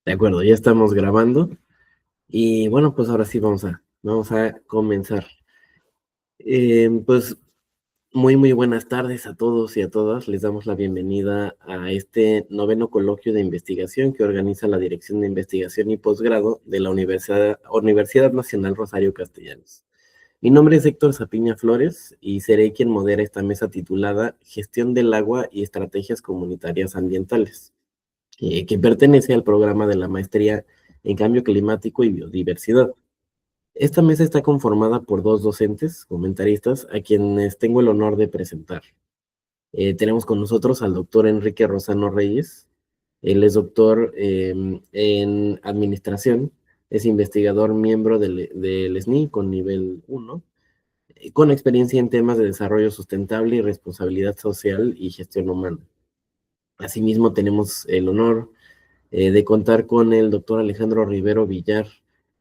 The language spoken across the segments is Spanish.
De acuerdo, ya estamos grabando y bueno, pues ahora sí vamos a comenzar. Pues muy buenas tardes a todos y a todas. Les damos la bienvenida a este noveno coloquio de investigación que organiza la Dirección de Investigación y Posgrado de la Universidad Nacional Rosario Castellanos. Mi nombre es Héctor Zapiña Flores y seré quien modera esta mesa titulada Gestión del Agua y Estrategias Comunitarias Ambientales, que pertenece al programa de la Maestría en Cambio Climático y Biodiversidad. Esta mesa está conformada por dos docentes, comentaristas, a quienes tengo el honor de presentar. Tenemos con nosotros al doctor Enrique Rosano Reyes. Él es doctor en Administración, es investigador miembro del SNI con nivel 1, con experiencia en temas de desarrollo sustentable y responsabilidad social y gestión humana. Asimismo, tenemos el honor de contar con el doctor Alejandro Rivero Villar,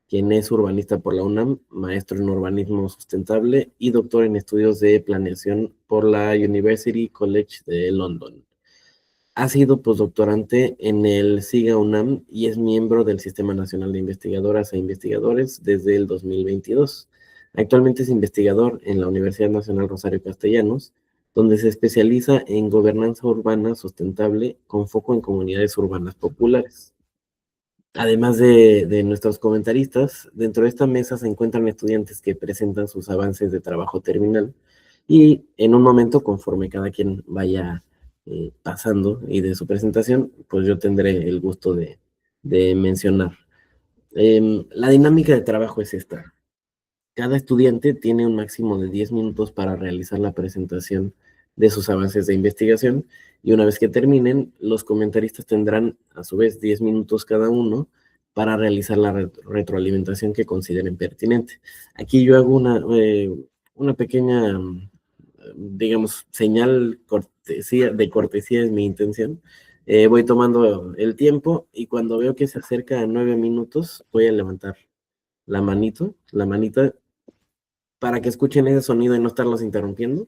quien es urbanista por la UNAM, maestro en urbanismo sustentable y doctor en estudios de planeación por la University College de London. Ha sido postdoctorante en el SIGA UNAM y es miembro del Sistema Nacional de Investigadoras e Investigadores desde el 2022. Actualmente es investigador en la Universidad Nacional Rosario Castellanos, donde se especializa en gobernanza urbana sustentable con foco en comunidades urbanas populares. Además de nuestros comentaristas, dentro de esta mesa se encuentran estudiantes que presentan sus avances de trabajo terminal y en un momento, conforme cada quien vaya pasando y de su presentación, pues yo tendré el gusto de mencionar. La dinámica de trabajo es esta. Cada estudiante tiene un máximo de 10 minutos para realizar la presentación de sus avances de investigación y una vez que terminen, los comentaristas tendrán a su vez 10 minutos cada uno para realizar la retroalimentación que consideren pertinente. Aquí yo hago una pequeña, digamos, señal de cortesía es mi intención. Voy tomando el tiempo y cuando veo que se acerca a 9 minutos, voy a levantar la manita para que escuchen ese sonido y no estarlos interrumpiendo.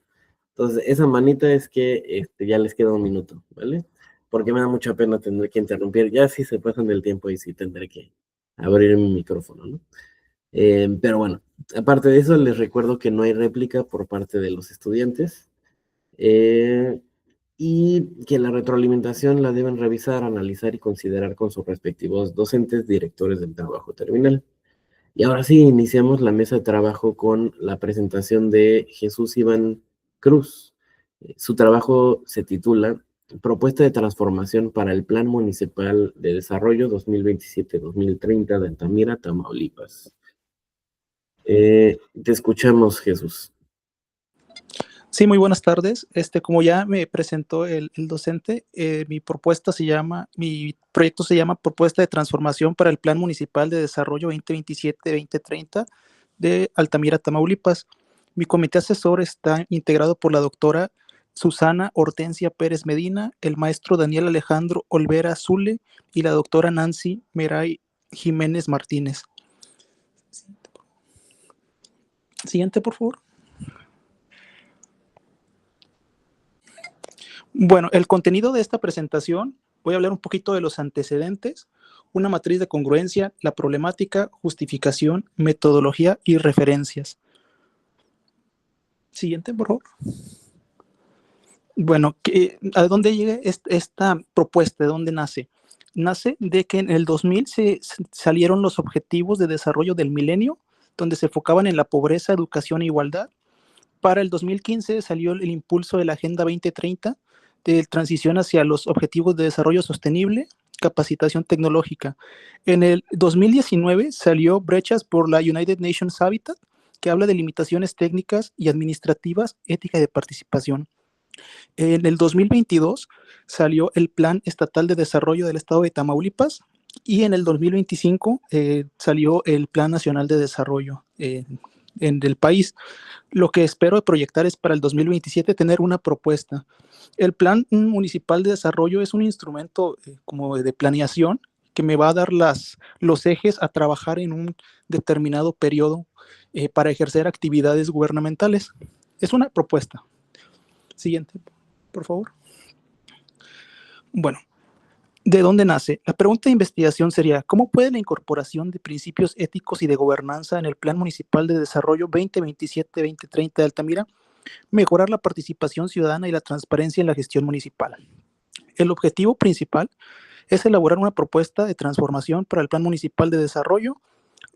Entonces, esa manita es que ya les queda un minuto, ¿vale? Porque me da mucha pena tener que interrumpir. Ya si se pasan del tiempo y sí tendré que abrir mi micrófono, ¿no? Pero bueno, aparte de eso, les recuerdo que no hay réplica por parte de los estudiantes y que la retroalimentación la deben revisar, analizar y considerar con sus respectivos docentes, directores del trabajo terminal. Y ahora sí, iniciamos la mesa de trabajo con la presentación de Jesús Iván Cruz. Su trabajo se titula Propuesta de transformación para el Plan Municipal de Desarrollo 2027-2030 de Altamira, Tamaulipas. Te escuchamos, Jesús. Sí, muy buenas tardes. Como ya me presentó el docente, mi proyecto se llama Propuesta de Transformación para el Plan Municipal de Desarrollo 2027-2030 de Altamira, Tamaulipas. Mi comité asesor está integrado por la doctora Susana Hortensia Pérez Medina, el maestro Daniel Alejandro Olvera Zule y la doctora Nancy Meray Jiménez Martínez. Siguiente, por favor. Bueno, el contenido de esta presentación, voy a hablar un poquito de los antecedentes, una matriz de congruencia, la problemática, justificación, metodología y referencias. Siguiente, por favor. Bueno, ¿a dónde llega esta propuesta? ¿De dónde nace? Nace de que en el 2000 se salieron los objetivos de desarrollo del milenio, donde se enfocaban en la pobreza, educación e igualdad. Para el 2015 salió el impulso de la Agenda 2030, de transición hacia los objetivos de desarrollo sostenible, capacitación tecnológica. En el 2019 salió Brechas por la United Nations Habitat, que habla de limitaciones técnicas y administrativas, ética y de participación. En el 2022 salió el Plan Estatal de Desarrollo del Estado de Tamaulipas y en el 2025 salió el Plan Nacional de Desarrollo en el país. Lo que espero proyectar es para el 2027 tener una propuesta. El Plan Municipal de Desarrollo es un instrumento como de planeación que me va a dar los ejes a trabajar en un determinado periodo para ejercer actividades gubernamentales. Es una propuesta. Siguiente, por favor. Bueno, ¿De dónde nace? La pregunta de investigación sería, ¿cómo puede la incorporación de principios éticos y de gobernanza en el Plan Municipal de Desarrollo 2027-2030 de Altamira mejorar la participación ciudadana y la transparencia en la gestión municipal? El objetivo principal es elaborar una propuesta de transformación para el Plan Municipal de Desarrollo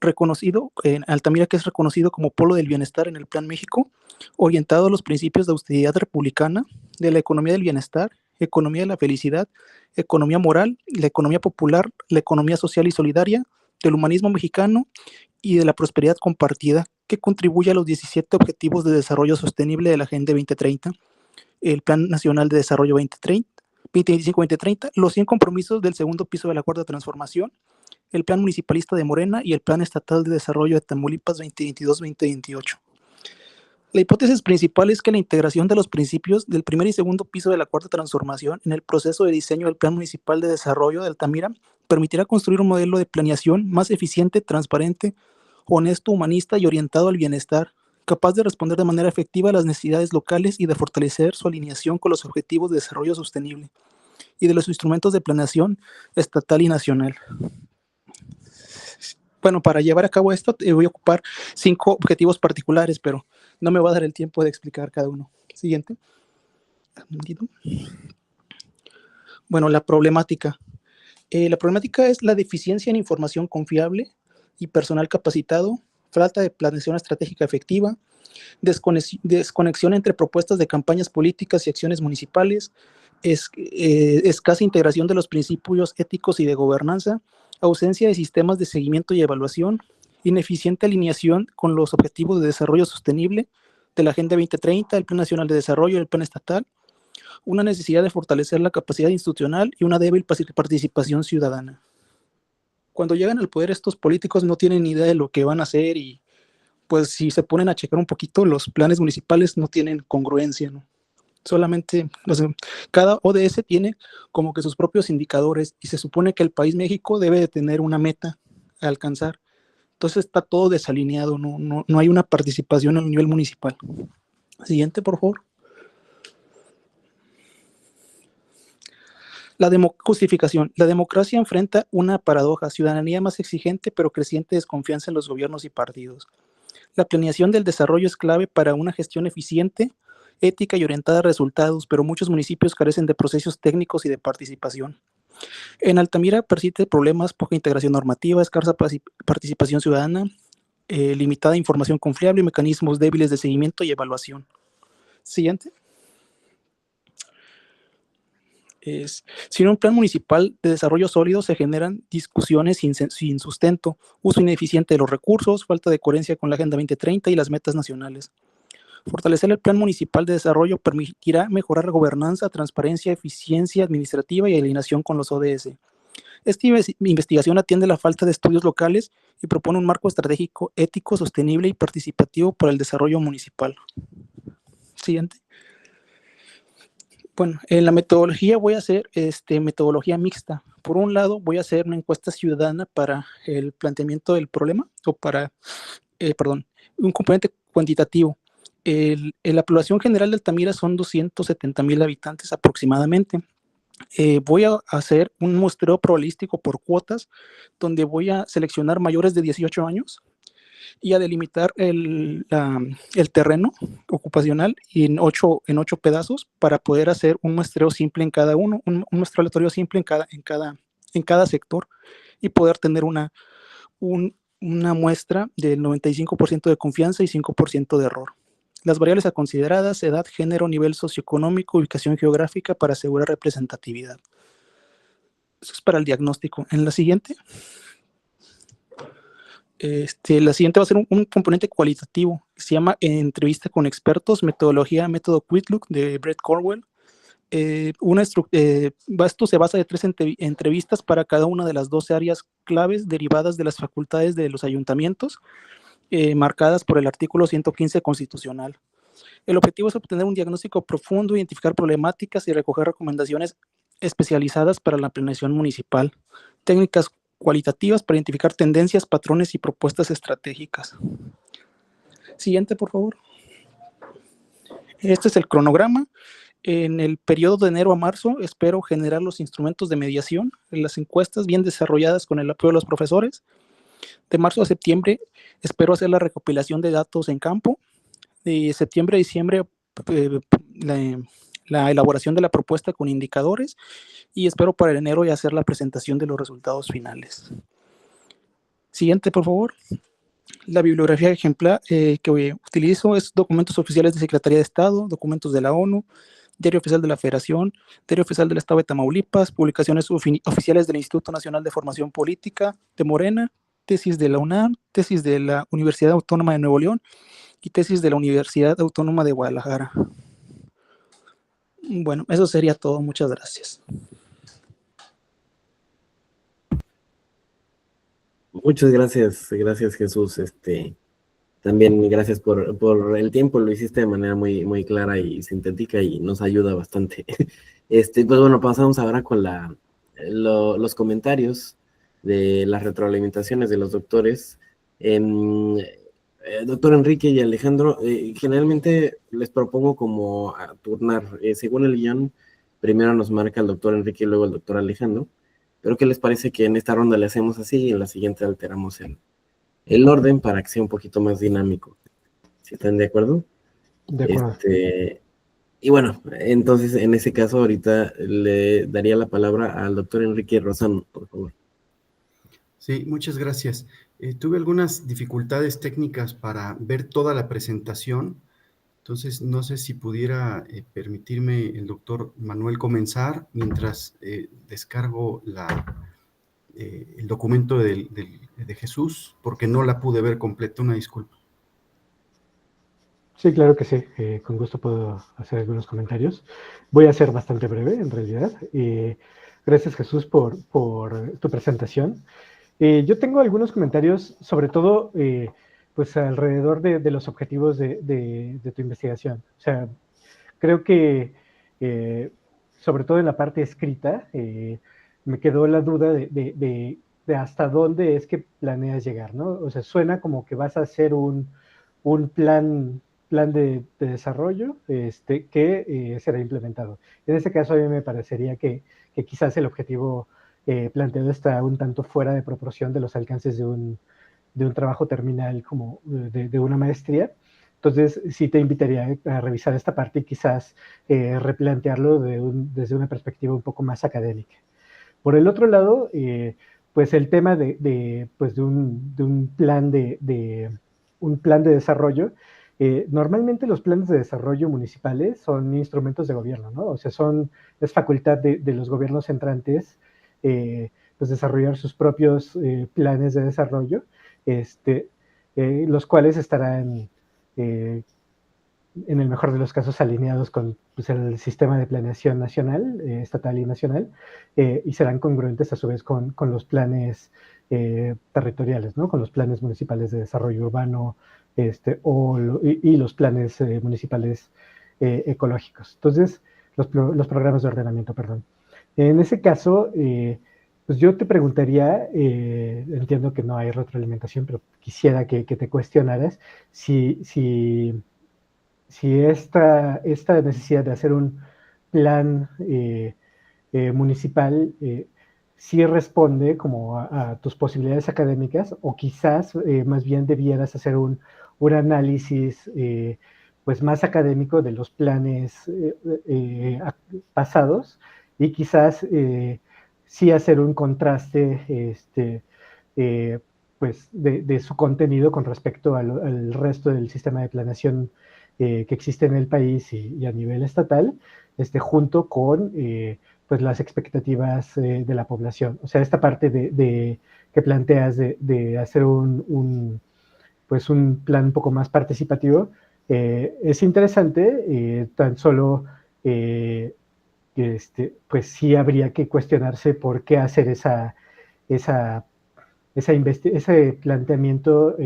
reconocido en Altamira, que es reconocido como Polo del Bienestar en el Plan México, orientado a los principios de austeridad republicana, de la economía del bienestar, economía de la felicidad, economía moral, la economía popular, la economía social y solidaria, del humanismo mexicano y de la prosperidad compartida, que contribuye a los 17 Objetivos de Desarrollo Sostenible de la Agenda 2030, el Plan Nacional de Desarrollo 2030, 2025-2030, los 100 compromisos del segundo piso de la Cuarta Transformación, el Plan Municipalista de Morena y el Plan Estatal de Desarrollo de Tamaulipas 2022-2028. La hipótesis principal es que la integración de los principios del primer y segundo piso de la Cuarta Transformación en el proceso de diseño del Plan Municipal de Desarrollo de Altamira permitirá construir un modelo de planeación más eficiente, transparente, honesto, humanista y orientado al bienestar, capaz de responder de manera efectiva a las necesidades locales y de fortalecer su alineación con los objetivos de desarrollo sostenible y de los instrumentos de planeación estatal y nacional. Bueno, para llevar a cabo esto voy a ocupar 5 objetivos particulares, pero no me va a dar el tiempo de explicar cada uno. Siguiente. Bueno, la problemática. La problemática es la deficiencia en información confiable y personal capacitado, falta de planeación estratégica efectiva, desconexión entre propuestas de campañas políticas y acciones municipales, escasa integración de los principios éticos y de gobernanza, ausencia de sistemas de seguimiento y evaluación, ineficiente alineación con los objetivos de desarrollo sostenible de la Agenda 2030, el Plan Nacional de Desarrollo y el Plan Estatal, una necesidad de fortalecer la capacidad institucional y una débil participación ciudadana. Cuando llegan al poder, estos políticos no tienen ni idea de lo que van a hacer y pues si se ponen a checar un poquito, los planes municipales no tienen congruencia, ¿no? Solamente, o sea, cada ODS tiene como que sus propios indicadores y se supone que el país México debe de tener una meta a alcanzar. Entonces está todo desalineado, no hay una participación a nivel municipal. Siguiente, por favor. Justificación. La democracia enfrenta una paradoja, ciudadanía más exigente pero creciente desconfianza en los gobiernos y partidos. La planeación del desarrollo es clave para una gestión eficiente, ética y orientada a resultados, pero muchos municipios carecen de procesos técnicos y de participación. En Altamira persiste problemas, poca integración normativa, escasa participación ciudadana, limitada información confiable y mecanismos débiles de seguimiento y evaluación. Siguiente. Sin un plan municipal de desarrollo sólido se generan discusiones sin sustento, uso ineficiente de los recursos, falta de coherencia con la Agenda 2030 y las metas nacionales. Fortalecer el plan municipal de desarrollo permitirá mejorar la gobernanza, transparencia, eficiencia administrativa y alineación con los ODS. Esta investigación atiende la falta de estudios locales y propone un marco estratégico, ético, sostenible y participativo para el desarrollo municipal. Siguiente. Bueno, en la metodología voy a hacer metodología mixta. Por un lado, voy a hacer una encuesta ciudadana para el planteamiento del problema, o para, un componente cuantitativo. La población general de Altamira son 270,000 habitantes aproximadamente. Voy a hacer un muestreo probabilístico por cuotas, donde voy a seleccionar mayores de 18 años y a delimitar el terreno ocupacional en ocho pedazos para poder hacer un muestreo simple en cada uno, un muestreo aleatorio simple en cada sector y poder tener una muestra del 95% de confianza y 5% de error. Las variables a consideradas: edad, género, nivel socioeconómico, ubicación geográfica para asegurar representatividad. Eso es para el diagnóstico. En la siguiente. La siguiente va a ser un componente cualitativo que se llama entrevista con expertos, metodología, método Quidlook de Brett Cornwell. Esto se basa de 3 entrevistas para cada una de las 12 áreas claves derivadas de las facultades de los ayuntamientos, marcadas por el artículo 115 constitucional. El objetivo es obtener un diagnóstico profundo, identificar problemáticas y recoger recomendaciones especializadas para la planeación municipal, técnicas cualitativas para identificar tendencias, patrones y propuestas estratégicas. Siguiente, por favor. Este es el cronograma. En el periodo de enero a marzo espero generar los instrumentos de mediación, las encuestas bien desarrolladas con el apoyo de los profesores. De marzo a septiembre espero hacer la recopilación de datos en campo. De septiembre a diciembre eh, la, la elaboración de la propuesta con indicadores y espero para enero ya hacer la presentación de los resultados finales. Siguiente, por favor. La bibliografía ejemplar que utilizo es documentos oficiales de Secretaría de Estado, documentos de la ONU, Diario Oficial de la Federación, Diario Oficial del Estado de Tamaulipas, publicaciones oficiales del Instituto Nacional de Formación Política de Morena, tesis de la UNAM, tesis de la Universidad Autónoma de Nuevo León y tesis de la Universidad Autónoma de Guadalajara. Bueno, eso sería todo. Muchas gracias. Muchas gracias Jesús. También gracias por el tiempo, lo hiciste de manera muy clara y sintética y nos ayuda bastante. Pues bueno, pasamos ahora con los comentarios de las retroalimentaciones de los doctores. Doctor Enrique y Alejandro, generalmente les propongo como a turnar, según el guión, primero nos marca el doctor Enrique y luego el doctor Alejandro, pero ¿qué les parece que en esta ronda le hacemos así y en la siguiente alteramos el orden para que sea un poquito más dinámico? ¿Sí están de acuerdo? De acuerdo. Y bueno, entonces en ese caso ahorita le daría la palabra al doctor Enrique Rosano, por favor. Sí, muchas gracias. Tuve algunas dificultades técnicas para ver toda la presentación, entonces no sé si pudiera permitirme el doctor Manuel comenzar mientras descargo el documento de Jesús, porque no la pude ver completa, una disculpa. Sí, claro que sí. Con gusto puedo hacer algunos comentarios. Voy a ser bastante breve, en realidad. Gracias, Jesús, por tu presentación. Yo tengo algunos comentarios, sobre todo, pues alrededor de los objetivos de tu investigación. O sea, creo que, sobre todo en la parte escrita, me quedó la duda de hasta dónde es que planeas llegar, ¿no? O sea, suena como que vas a hacer un plan de desarrollo que será implementado. En este caso, a mí me parecería que quizás el objetivo planteado está un tanto fuera de proporción de los alcances de un trabajo terminal como de una maestría. Entonces, sí te invitaría a revisar esta parte y quizás replantearlo desde una perspectiva un poco más académica. Por el otro lado, pues el tema de un plan de desarrollo. Normalmente los planes de desarrollo municipales son instrumentos de gobierno, ¿no? O sea, es facultad de los gobiernos entrantes pues desarrollar sus propios planes de desarrollo, los cuales estarán en el mejor de los casos alineados con pues, el sistema de planeación nacional, estatal y nacional, y serán congruentes a su vez con los planes territoriales, ¿no? Con los planes municipales de desarrollo urbano y los planes municipales ecológicos. Entonces, los programas de ordenamiento, perdón. En ese caso, pues yo te preguntaría, entiendo que no hay retroalimentación, pero quisiera que te cuestionaras si esta necesidad de hacer un plan municipal sí responde como a tus posibilidades académicas, o quizás más bien debieras hacer un análisis pues más académico de los planes pasados y quizás sí hacer un contraste pues de su contenido con respecto al resto del sistema de planeación que existe en el país y a nivel estatal, junto con pues las expectativas de la población. O sea, esta parte que planteas de hacer pues un plan un poco más participativo es interesante, tan solo pues sí habría que cuestionarse por qué hacer ese planteamiento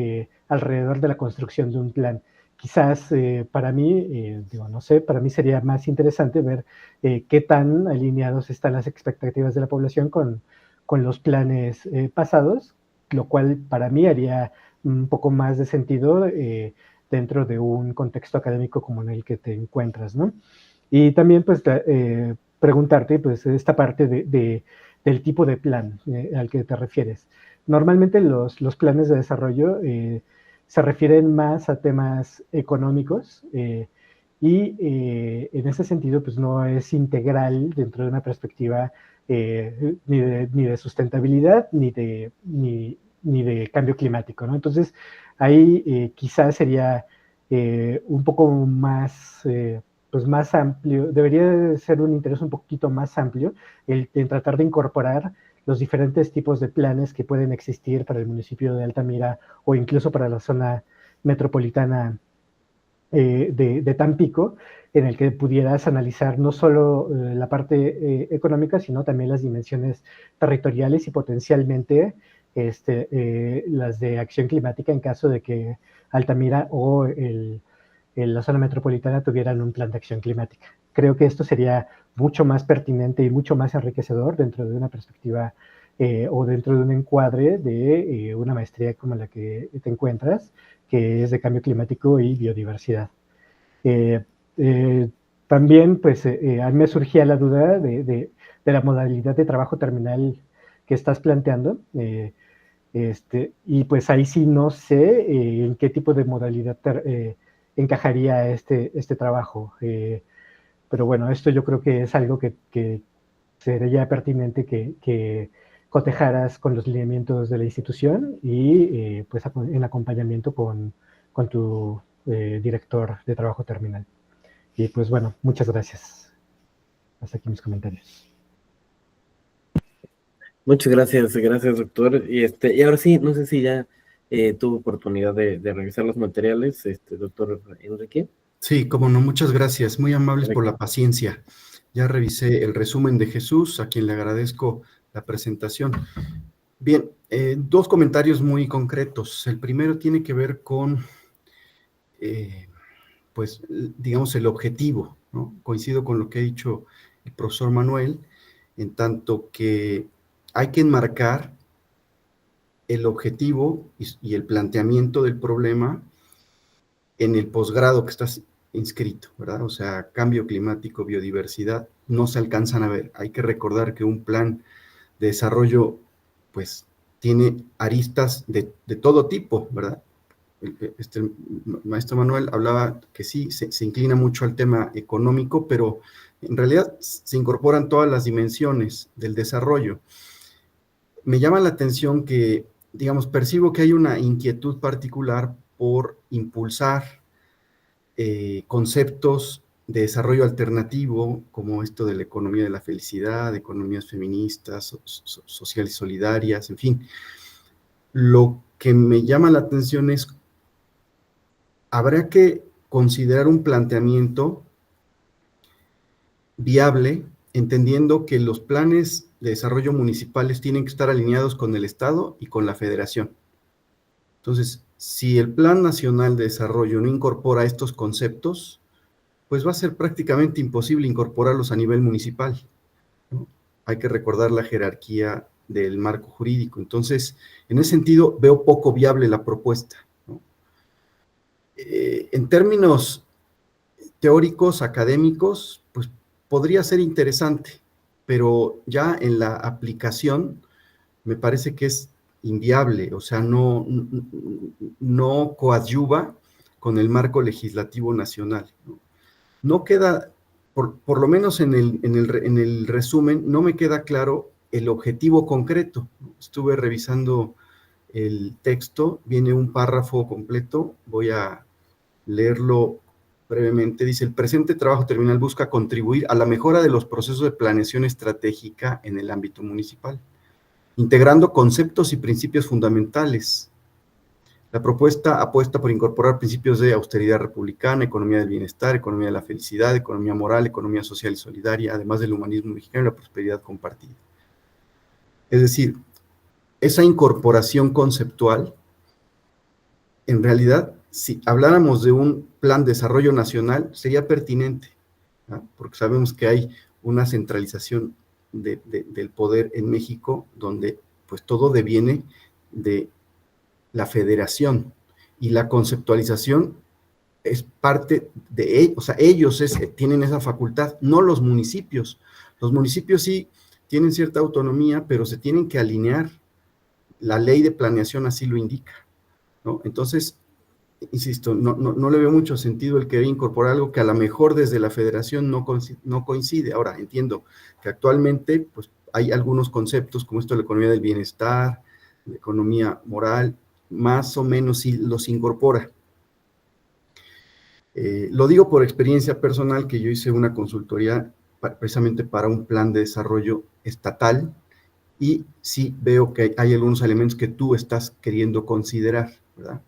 alrededor de la construcción de un plan. Quizás para mí, no sé, para mí sería más interesante ver qué tan alineados están las expectativas de la población con los planes pasados, lo cual para mí haría un poco más de sentido dentro de un contexto académico como en el que te encuentras, ¿no? Y también, pues, preguntarte, pues, esta parte del tipo de plan al que te refieres. Normalmente los planes de desarrollo se refieren más a temas económicos y en ese sentido, pues, no es integral dentro de una perspectiva ni de sustentabilidad ni de cambio climático, ¿no? Entonces, ahí quizás sería un poco más pues más amplio, debería ser un interés un poquito más amplio en tratar de incorporar los diferentes tipos de planes que pueden existir para el municipio de Altamira o incluso para la zona metropolitana de Tampico, en el que pudieras analizar no solo la parte económica, sino también las dimensiones territoriales y potencialmente las de acción climática en caso de que Altamira o la zona metropolitana tuvieran un plan de acción climática. Creo que esto sería mucho más pertinente y mucho más enriquecedor dentro de una perspectiva o dentro de un encuadre de una maestría como la que te encuentras, que es de cambio climático y biodiversidad. Eh, eh, También, pues, a mí me surgía la duda de la modalidad de trabajo terminal que estás planteando. Y pues ahí sí no sé en qué tipo de modalidad encajaría este trabajo. Pero bueno, esto yo creo que es algo que sería pertinente que cotejaras con los lineamientos de la institución y pues en acompañamiento con tu director de trabajo terminal. Y pues bueno, muchas gracias. Hasta aquí mis comentarios. Muchas gracias, gracias, doctor. Y ahora sí, no sé si ya tuvo oportunidad de revisar los materiales, doctor Enrique. Sí, cómo no, muchas gracias. Muy amables por Perfecto. la paciencia. Ya revisé el resumen de Jesús, a quien le agradezco la presentación. Bien, dos comentarios muy concretos. El primero tiene que ver con, pues, digamos, el objetivo, ¿no? Coincido con lo que ha dicho el profesor Manuel, en tanto que hay que enmarcar el objetivo y el planteamiento del problema en el posgrado que estás inscrito, ¿verdad? O sea, cambio climático, biodiversidad, no se alcanzan a ver. Hay que recordar que un plan de desarrollo, pues, tiene aristas de todo tipo, ¿verdad? El maestro Manuel hablaba que sí, se inclina mucho al tema económico, pero en realidad se incorporan todas las dimensiones del desarrollo. Me llama la atención que, digamos, percibo que hay una inquietud particular por impulsar conceptos de desarrollo alternativo, como esto de la economía de la felicidad, economías feministas, sociales y solidarias, en fin. Lo que me llama la atención es, habrá que considerar un planteamiento viable, entendiendo que los planes de desarrollo municipales tienen que estar alineados con el Estado y con la Federación. Entonces, si el Plan Nacional de Desarrollo no incorpora estos conceptos, pues va a ser prácticamente imposible incorporarlos a nivel municipal, ¿no? Hay que recordar la jerarquía del marco jurídico. Entonces, en ese sentido, veo poco viable la propuesta, ¿no? En términos teóricos, académicos, pues podría ser interesante, pero ya en la aplicación me parece que es inviable, o sea, no coadyuva con el marco legislativo nacional, ¿no? No queda, por lo menos en el resumen, no me queda claro el objetivo concreto. Estuve revisando el texto, viene un párrafo completo, voy a leerlo brevemente. Dice: el presente trabajo terminal busca contribuir a la mejora de los procesos de planeación estratégica en el ámbito municipal, integrando conceptos y principios fundamentales. La propuesta apuesta por incorporar principios de austeridad republicana, economía del bienestar, economía de la felicidad, economía moral, economía social y solidaria, además del humanismo mexicano y la prosperidad compartida. Es decir, esa incorporación conceptual, en realidad, si habláramos de un plan de desarrollo nacional, sería pertinente, ¿no? Porque sabemos que hay una centralización del poder en México, donde pues todo deviene de la federación, y la conceptualización es parte de ellos, o sea, ellos tienen esa facultad, no los municipios. Los municipios sí tienen cierta autonomía, pero se tienen que alinear. La ley de planeación así lo indica, ¿no? Entonces, insisto, no le veo mucho sentido el querer incorporar algo que a lo mejor desde la federación no coincide. Ahora, entiendo que actualmente pues, hay algunos conceptos como esto de la economía del bienestar, la economía moral, más o menos sí los incorpora. Lo digo por experiencia personal, que yo hice una consultoría precisamente para un plan de desarrollo estatal, y sí veo que hay algunos elementos que tú estás queriendo considerar, ¿verdad?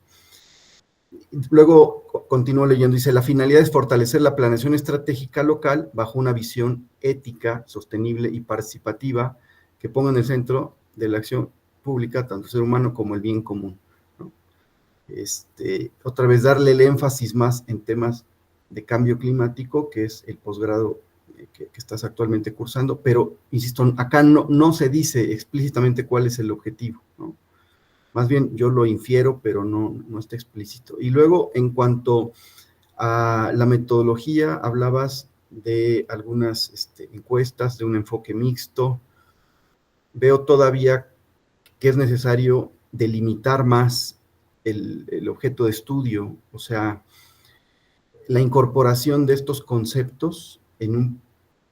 Luego continúo leyendo, dice, la finalidad es fortalecer la planeación estratégica local bajo una visión ética, sostenible y participativa que ponga en el centro de la acción pública tanto el ser humano como el bien común, ¿no? Otra vez, darle el énfasis más en temas de cambio climático, que es el posgrado que estás actualmente cursando, pero, insisto, acá no se dice explícitamente cuál es el objetivo, ¿no? Más bien yo lo infiero, pero no está explícito. Y luego, en cuanto a la metodología, hablabas de algunas encuestas, de un enfoque mixto. Veo todavía que es necesario delimitar más el objeto de estudio, o sea, la incorporación de estos conceptos en un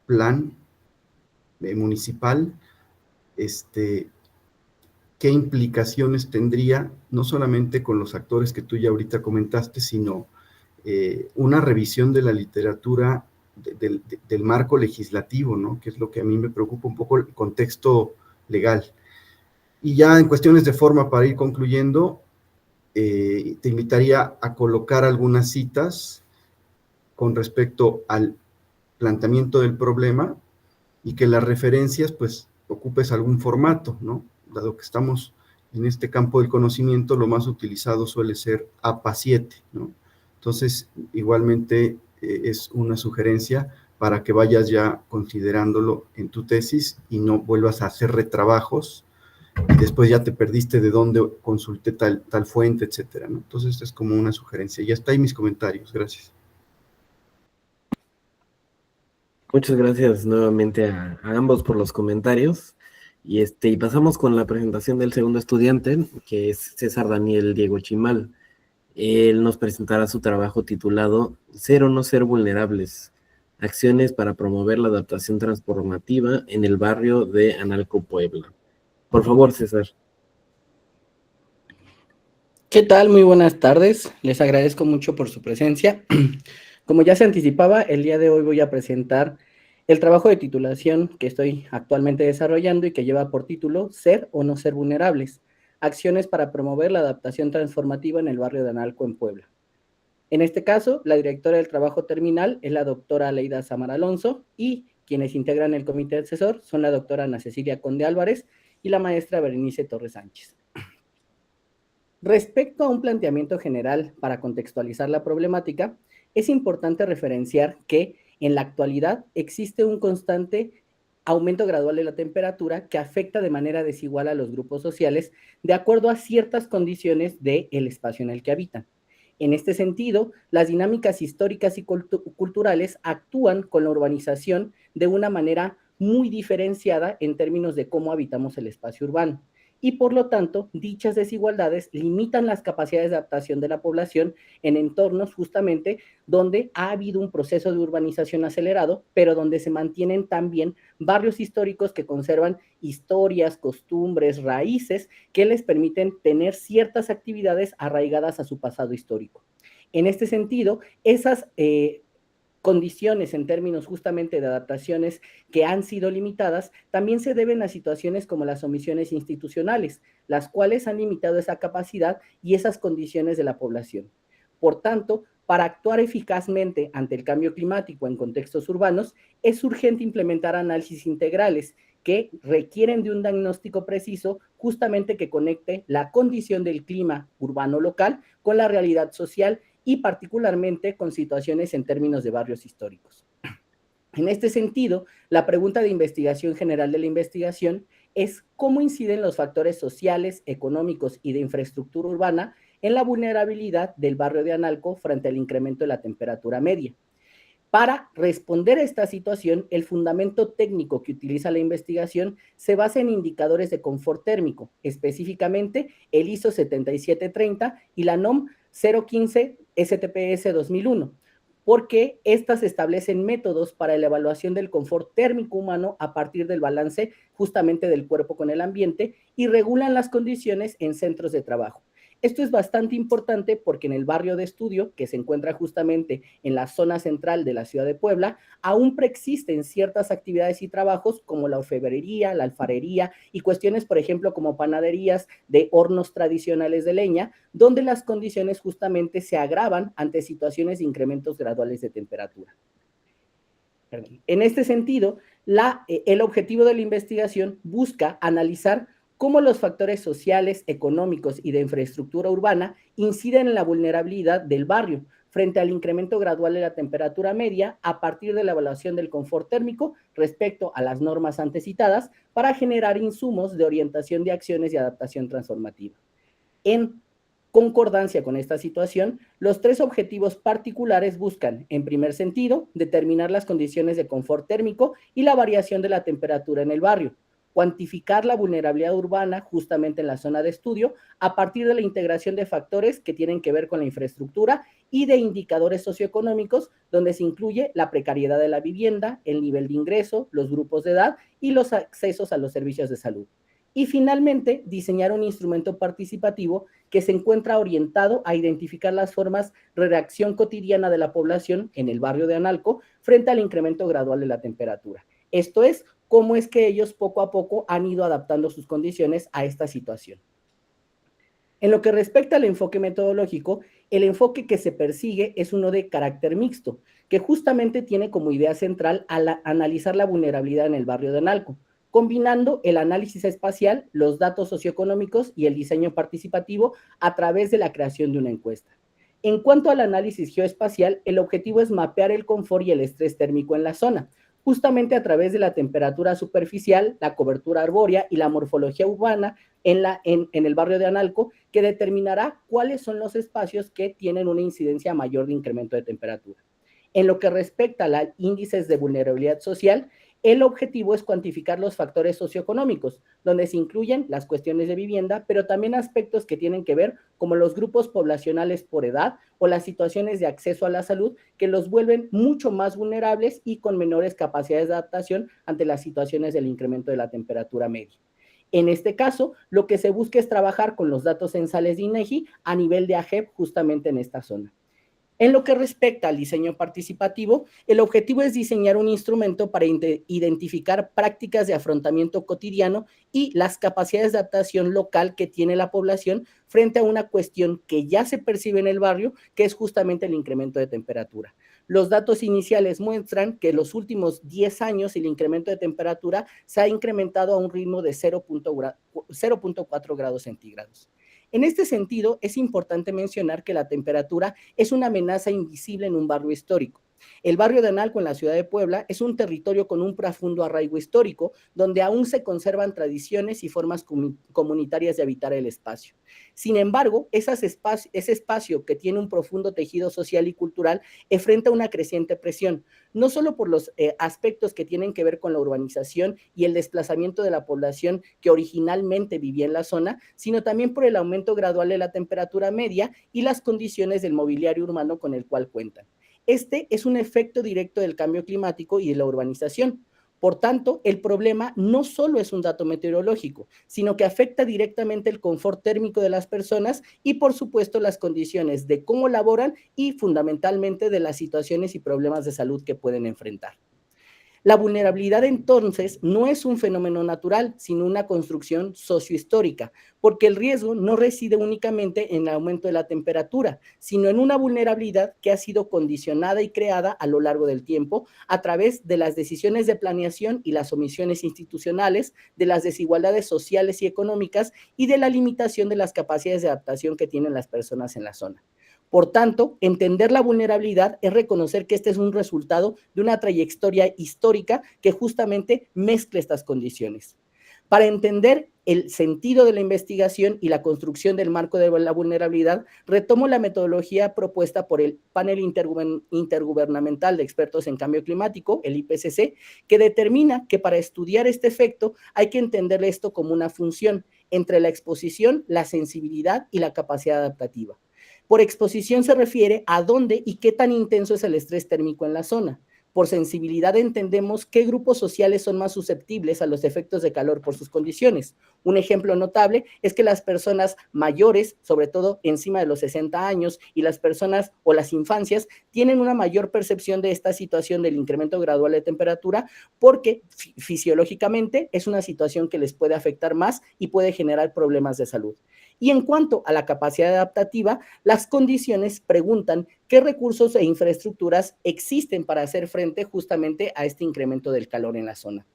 plan municipal, qué implicaciones tendría, no solamente con los actores que tú ya ahorita comentaste, sino una revisión de la literatura del marco legislativo, ¿no? Que es lo que a mí me preocupa un poco, el contexto legal. Y ya en cuestiones de forma, para ir concluyendo, te invitaría a colocar algunas citas con respecto al planteamiento del problema y que las referencias, pues, ocupes algún formato, ¿no? Dado que estamos en este campo del conocimiento, lo más utilizado suele ser APA 7, ¿no? Entonces, igualmente es una sugerencia para que vayas ya considerándolo en tu tesis y no vuelvas a hacer retrabajos y después ya te perdiste de dónde consulté tal fuente, etcétera, ¿no? Entonces, esta es como una sugerencia. Ya está ahí mis comentarios. Gracias. Muchas gracias nuevamente a ambos por los comentarios. Y pasamos con la presentación del segundo estudiante, que es César Daniel Diego Chimal. Él nos presentará su trabajo titulado Ser o no ser vulnerables, acciones para promover la adaptación transformativa en el barrio de Analco, Puebla. Por favor, César. ¿Qué tal? Muy buenas tardes. Les agradezco mucho por su presencia. Como ya se anticipaba, el día de hoy voy a presentar el trabajo de titulación que estoy actualmente desarrollando y que lleva por título Ser o no ser vulnerables, acciones para promover la adaptación transformativa en el barrio de Analco, en Puebla. En este caso, la directora del trabajo terminal es la doctora Aleida Samar Alonso y quienes integran el comité asesor son la doctora Ana Cecilia Conde Álvarez y la maestra Berenice Torres Sánchez. Respecto a un planteamiento general para contextualizar la problemática, es importante referenciar que en la actualidad existe un constante aumento gradual de la temperatura que afecta de manera desigual a los grupos sociales de acuerdo a ciertas condiciones del espacio en el que habitan. En este sentido, las dinámicas históricas y culturales actúan con la urbanización de una manera muy diferenciada en términos de cómo habitamos el espacio urbano. Y por lo tanto, dichas desigualdades limitan las capacidades de adaptación de la población en entornos justamente donde ha habido un proceso de urbanización acelerado, pero donde se mantienen también barrios históricos que conservan historias, costumbres, raíces que les permiten tener ciertas actividades arraigadas a su pasado histórico. En este sentido, esas condiciones en términos justamente de adaptaciones que han sido limitadas, también se deben a situaciones como las omisiones institucionales, las cuales han limitado esa capacidad y esas condiciones de la población. Por tanto, para actuar eficazmente ante el cambio climático en contextos urbanos, es urgente implementar análisis integrales que requieren de un diagnóstico preciso justamente que conecte la condición del clima urbano local con la realidad social y particularmente con situaciones en términos de barrios históricos. En este sentido, la pregunta de investigación general de la investigación es cómo inciden los factores sociales, económicos y de infraestructura urbana en la vulnerabilidad del barrio de Analco frente al incremento de la temperatura media. Para responder a esta situación, el fundamento técnico que utiliza la investigación se basa en indicadores de confort térmico, específicamente el ISO 7730 y la NOM 015 STPS 2001, porque estas establecen métodos para la evaluación del confort térmico humano a partir del balance justamente del cuerpo con el ambiente y regulan las condiciones en centros de trabajo. Esto es bastante importante porque en el barrio de estudio, que se encuentra justamente en la zona central de la ciudad de Puebla, aún preexisten ciertas actividades y trabajos como la orfebrería, la alfarería y cuestiones, por ejemplo, como panaderías de hornos tradicionales de leña, donde las condiciones justamente se agravan ante situaciones de incrementos graduales de temperatura. En este sentido, el objetivo de la investigación busca analizar cómo los factores sociales, económicos y de infraestructura urbana inciden en la vulnerabilidad del barrio frente al incremento gradual de la temperatura media a partir de la evaluación del confort térmico respecto a las normas antes citadas para generar insumos de orientación de acciones y adaptación transformativa. En concordancia con esta situación, los tres objetivos particulares buscan, en primer sentido, determinar las condiciones de confort térmico y la variación de la temperatura en el barrio, cuantificar la vulnerabilidad urbana justamente en la zona de estudio a partir de la integración de factores que tienen que ver con la infraestructura y de indicadores socioeconómicos donde se incluye la precariedad de la vivienda, el nivel de ingreso, los grupos de edad y los accesos a los servicios de salud. Y finalmente, diseñar un instrumento participativo que se encuentra orientado a identificar las formas de reacción cotidiana de la población en el barrio de Analco frente al incremento gradual de la temperatura. Esto es, cómo es que ellos poco a poco han ido adaptando sus condiciones a esta situación. En lo que respecta al enfoque metodológico, el enfoque que se persigue es uno de carácter mixto, que justamente tiene como idea central analizar la vulnerabilidad en el barrio de Analco, combinando el análisis espacial, los datos socioeconómicos y el diseño participativo a través de la creación de una encuesta. En cuanto al análisis geoespacial, el objetivo es mapear el confort y el estrés térmico en la zona, justamente a través de la temperatura superficial, la cobertura arbórea y la morfología urbana en el barrio de Analco, que determinará cuáles son los espacios que tienen una incidencia mayor de incremento de temperatura. En lo que respecta a los índices de vulnerabilidad social, el objetivo es cuantificar los factores socioeconómicos, donde se incluyen las cuestiones de vivienda, pero también aspectos que tienen que ver como los grupos poblacionales por edad o las situaciones de acceso a la salud que los vuelven mucho más vulnerables y con menores capacidades de adaptación ante las situaciones del incremento de la temperatura media. En este caso, lo que se busca es trabajar con los datos censales de INEGI a nivel de AGEP justamente en esta zona. En lo que respecta al diseño participativo, el objetivo es diseñar un instrumento para identificar prácticas de afrontamiento cotidiano y las capacidades de adaptación local que tiene la población frente a una cuestión que ya se percibe en el barrio, que es justamente el incremento de temperatura. Los datos iniciales muestran que en los últimos 10 años el incremento de temperatura se ha incrementado a un ritmo de 0.4 grados centígrados. En este sentido, es importante mencionar que la temperatura es una amenaza invisible en un barrio histórico. El barrio de Analco en la ciudad de Puebla es un territorio con un profundo arraigo histórico, donde aún se conservan tradiciones y formas comunitarias de habitar el espacio. Sin embargo, ese espacio que tiene un profundo tejido social y cultural enfrenta una creciente presión, no solo por los aspectos que tienen que ver con la urbanización y el desplazamiento de la población que originalmente vivía en la zona, sino también por el aumento gradual de la temperatura media y las condiciones del mobiliario urbano con el cual cuentan. Este es un efecto directo del cambio climático y de la urbanización. Por tanto, el problema no solo es un dato meteorológico, sino que afecta directamente el confort térmico de las personas y, por supuesto, las condiciones de cómo laboran y, fundamentalmente, de las situaciones y problemas de salud que pueden enfrentar. La vulnerabilidad, entonces, no es un fenómeno natural, sino una construcción sociohistórica, porque el riesgo no reside únicamente en el aumento de la temperatura, sino en una vulnerabilidad que ha sido condicionada y creada a lo largo del tiempo a través de las decisiones de planeación y las omisiones institucionales, de las desigualdades sociales y económicas y de la limitación de las capacidades de adaptación que tienen las personas en la zona. Por tanto, entender la vulnerabilidad es reconocer que este es un resultado de una trayectoria histórica que justamente mezcla estas condiciones. Para entender el sentido de la investigación y la construcción del marco de la vulnerabilidad, retomo la metodología propuesta por el Panel Intergubernamental de Expertos en Cambio Climático, el IPCC, que determina que para estudiar este efecto hay que entender esto como una función entre la exposición, la sensibilidad y la capacidad adaptativa. Por exposición se refiere a dónde y qué tan intenso es el estrés térmico en la zona. Por sensibilidad entendemos qué grupos sociales son más susceptibles a los efectos de calor por sus condiciones. Un ejemplo notable es que las personas mayores, sobre todo encima de los 60 años, y las personas o las infancias tienen una mayor percepción de esta situación del incremento gradual de temperatura porque fisiológicamente es una situación que les puede afectar más y puede generar problemas de salud. Y en cuanto a la capacidad adaptativa, las condiciones preguntan qué recursos e infraestructuras existen para hacer frente justamente a este incremento del calor en la zona.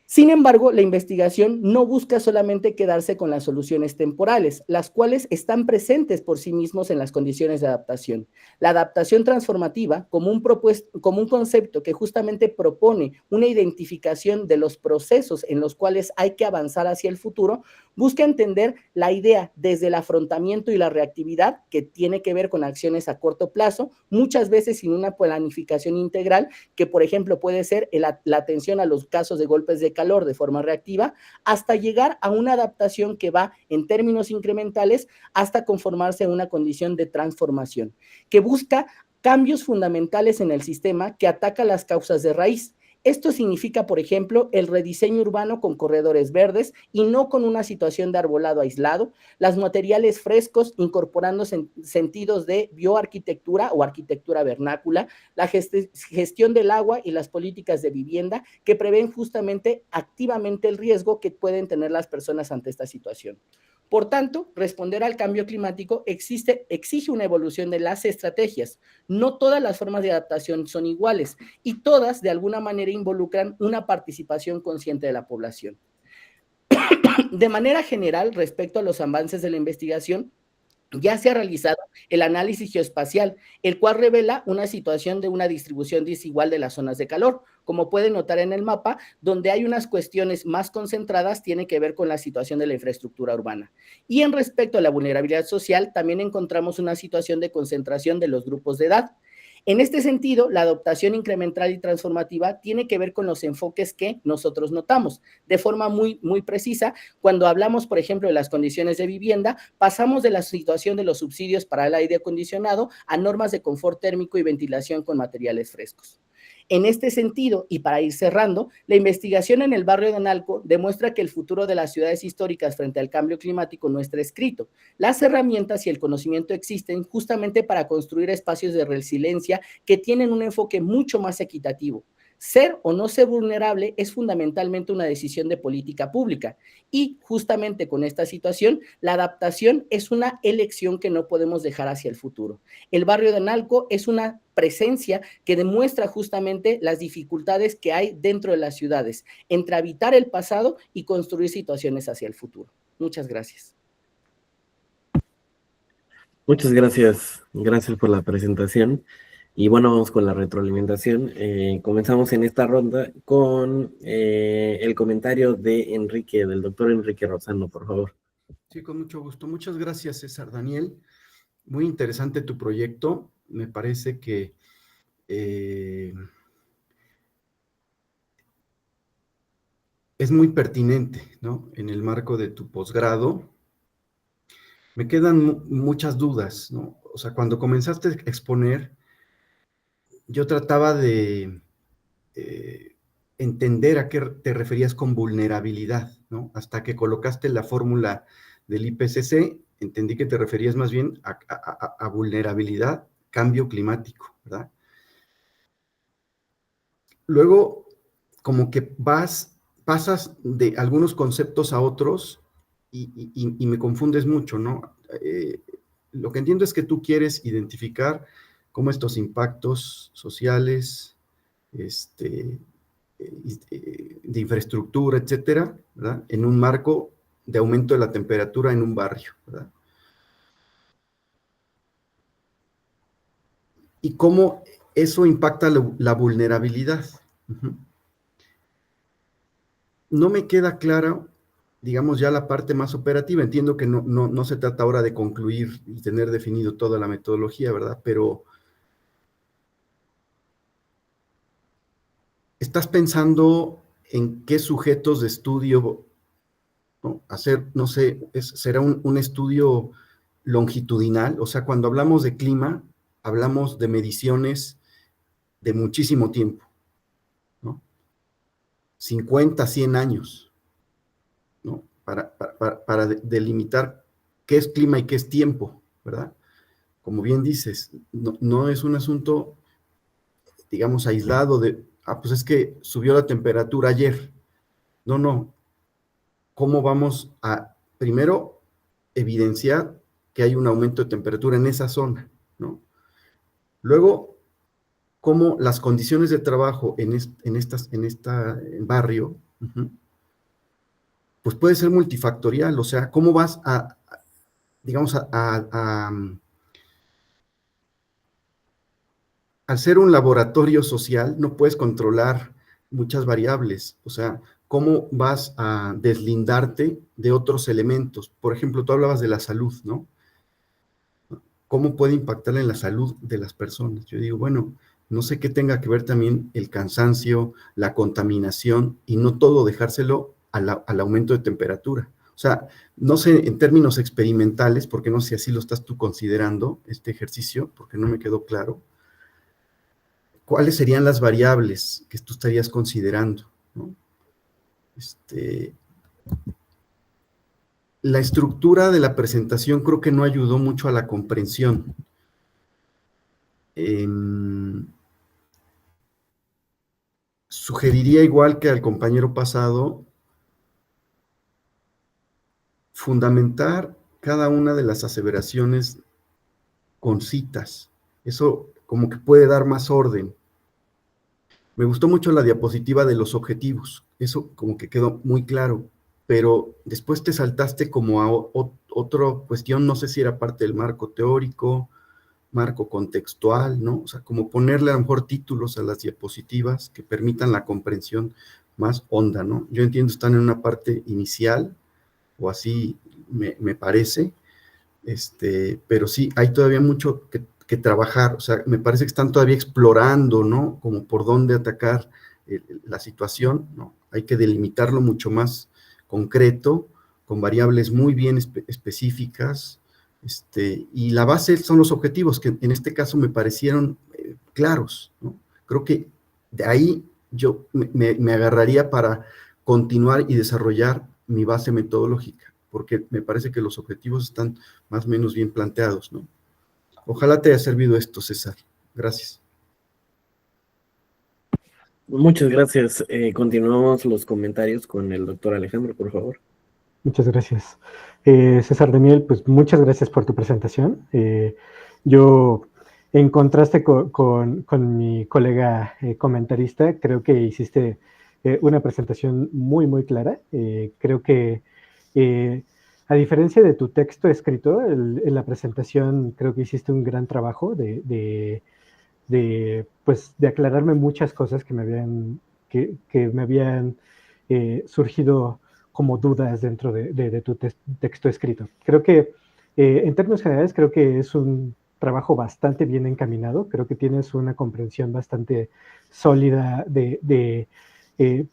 Sin embargo, la investigación no busca solamente quedarse con las soluciones temporales, las cuales están presentes por sí mismos en las condiciones de adaptación. La adaptación transformativa, como un concepto que justamente propone una identificación de los procesos en los cuales hay que avanzar hacia el futuro, busca entender la idea desde el afrontamiento y la reactividad, que tiene que ver con acciones a corto plazo, muchas veces sin una planificación integral, que por ejemplo puede ser la atención a los casos de golpes de calor de forma reactiva, hasta llegar a una adaptación que va en términos incrementales hasta conformarse a una condición de transformación, que busca cambios fundamentales en el sistema que ataca las causas de raíz. Esto significa, por ejemplo, el rediseño urbano con corredores verdes y no con una situación de arbolado aislado, los materiales frescos incorporando sentidos de bioarquitectura o arquitectura vernácula, la gestión del agua y las políticas de vivienda que prevén justamente activamente el riesgo que pueden tener las personas ante esta situación. Por tanto, responder al cambio climático exige una evolución de las estrategias. No todas las formas de adaptación son iguales y todas de alguna manera involucran una participación consciente de la población. De manera general, respecto a los avances de la investigación, ya se ha realizado el análisis geoespacial, el cual revela una situación de una distribución desigual de las zonas de calor. Como pueden notar en el mapa, donde hay unas cuestiones más concentradas, tiene que ver con la situación de la infraestructura urbana. Y en respecto a la vulnerabilidad social, también encontramos una situación de concentración de los grupos de edad. En este sentido, la adaptación incremental y transformativa tiene que ver con los enfoques que nosotros notamos. De forma muy precisa, cuando hablamos, por ejemplo, de las condiciones de vivienda, pasamos de la situación de los subsidios para el aire acondicionado a normas de confort térmico y ventilación con materiales frescos. En este sentido, y para ir cerrando, la investigación en el barrio de Analco demuestra que el futuro de las ciudades históricas frente al cambio climático no está escrito. Las herramientas y el conocimiento existen justamente para construir espacios de resiliencia que tienen un enfoque mucho más equitativo. Ser o no ser vulnerable es fundamentalmente una decisión de política pública y justamente con esta situación, la adaptación es una elección que no podemos dejar hacia el futuro. El barrio de Analco es una presencia que demuestra justamente las dificultades que hay dentro de las ciudades entre habitar el pasado y construir situaciones hacia el futuro. Muchas gracias. Muchas gracias, gracias por la presentación. Y bueno, vamos con la retroalimentación. Comenzamos en esta ronda con el comentario de Enrique, del doctor Enrique Rosano, por favor. Sí, con mucho gusto. Muchas gracias, César Daniel. Muy interesante tu proyecto. Me parece que es muy pertinente, ¿no? En el marco de tu posgrado. Me quedan muchas dudas, ¿no? O sea, cuando comenzaste a exponer, yo trataba de entender a qué te referías con vulnerabilidad, ¿no? Hasta que colocaste la fórmula del IPCC, entendí que te referías más bien a vulnerabilidad, cambio climático, ¿verdad? Luego, como que pasas de algunos conceptos a otros y me confundes mucho, ¿no? Lo que entiendo es que tú quieres identificar cómo estos impactos sociales, de infraestructura, etcétera, ¿verdad? En un marco de aumento de la temperatura en un barrio, ¿verdad? Y cómo eso impacta la vulnerabilidad. Uh-huh. no me queda clara, digamos, ya la parte más operativa. Entiendo que no se trata ahora de concluir y tener definido toda la metodología, ¿verdad? Pero ¿estás pensando en qué sujetos de estudio, ¿no? Hacer, no sé, será un estudio longitudinal? O sea, cuando hablamos de clima, hablamos de mediciones de muchísimo tiempo, ¿no? 50, 100 años, ¿no? Para delimitar qué es clima y qué es tiempo, ¿verdad? Como bien dices, no es un asunto, digamos, aislado de, pues es que subió la temperatura ayer. No. ¿Cómo vamos a, primero, evidenciar que hay un aumento de temperatura en esa zona, ¿no? Luego, cómo las condiciones de trabajo en este barrio, pues puede ser multifactorial. O sea, cómo vas a digamos, al ser un laboratorio social, no puedes controlar muchas variables. O sea, ¿cómo vas a deslindarte de otros elementos? Por ejemplo, tú hablabas de la salud, ¿no? ¿Cómo puede impactar en la salud de las personas? Yo digo, bueno, no sé qué tenga que ver también el cansancio, la contaminación, y no todo dejárselo al aumento de temperatura. O sea, no sé en términos experimentales, porque no sé si así lo estás tú considerando, este ejercicio, porque no me quedó claro, ¿cuáles serían las variables que tú estarías considerando, ¿no? La estructura de la presentación creo que no ayudó mucho a la comprensión. Sugeriría, igual que al compañero pasado, fundamentar cada una de las aseveraciones con citas. Eso como que puede dar más orden. Me gustó mucho la diapositiva de los objetivos. Eso como que quedó muy claro. Pero después te saltaste como a otra cuestión, no sé si era parte del marco teórico, marco contextual, ¿no? O sea, como ponerle a lo mejor títulos a las diapositivas que permitan la comprensión más honda, ¿no? Yo entiendo, están en una parte inicial, o así me parece, pero sí, hay todavía mucho que trabajar. O sea, me parece que están todavía explorando, ¿no? Como por dónde atacar la situación, ¿no? Hay que delimitarlo mucho más concreto, con variables muy bien específicas, y la base son los objetivos, que en este caso me parecieron claros, ¿no? Creo que de ahí yo me agarraría para continuar y desarrollar mi base metodológica, porque me parece que los objetivos están más o menos bien planteados, ¿no? Ojalá te haya servido esto, César. Gracias. Muchas gracias. Continuamos los comentarios con el doctor Alejandro, por favor. Muchas gracias. César Daniel, pues muchas gracias por tu presentación. Yo, en contraste con mi colega comentarista, creo que hiciste una presentación muy, muy clara. Creo que, a diferencia de tu texto escrito, en la presentación creo que hiciste un gran trabajo de aclararme muchas cosas que me habían surgido como dudas dentro de tu texto escrito. Creo que, en términos generales, creo que es un trabajo bastante bien encaminado. Creo que tienes una comprensión bastante sólida de qué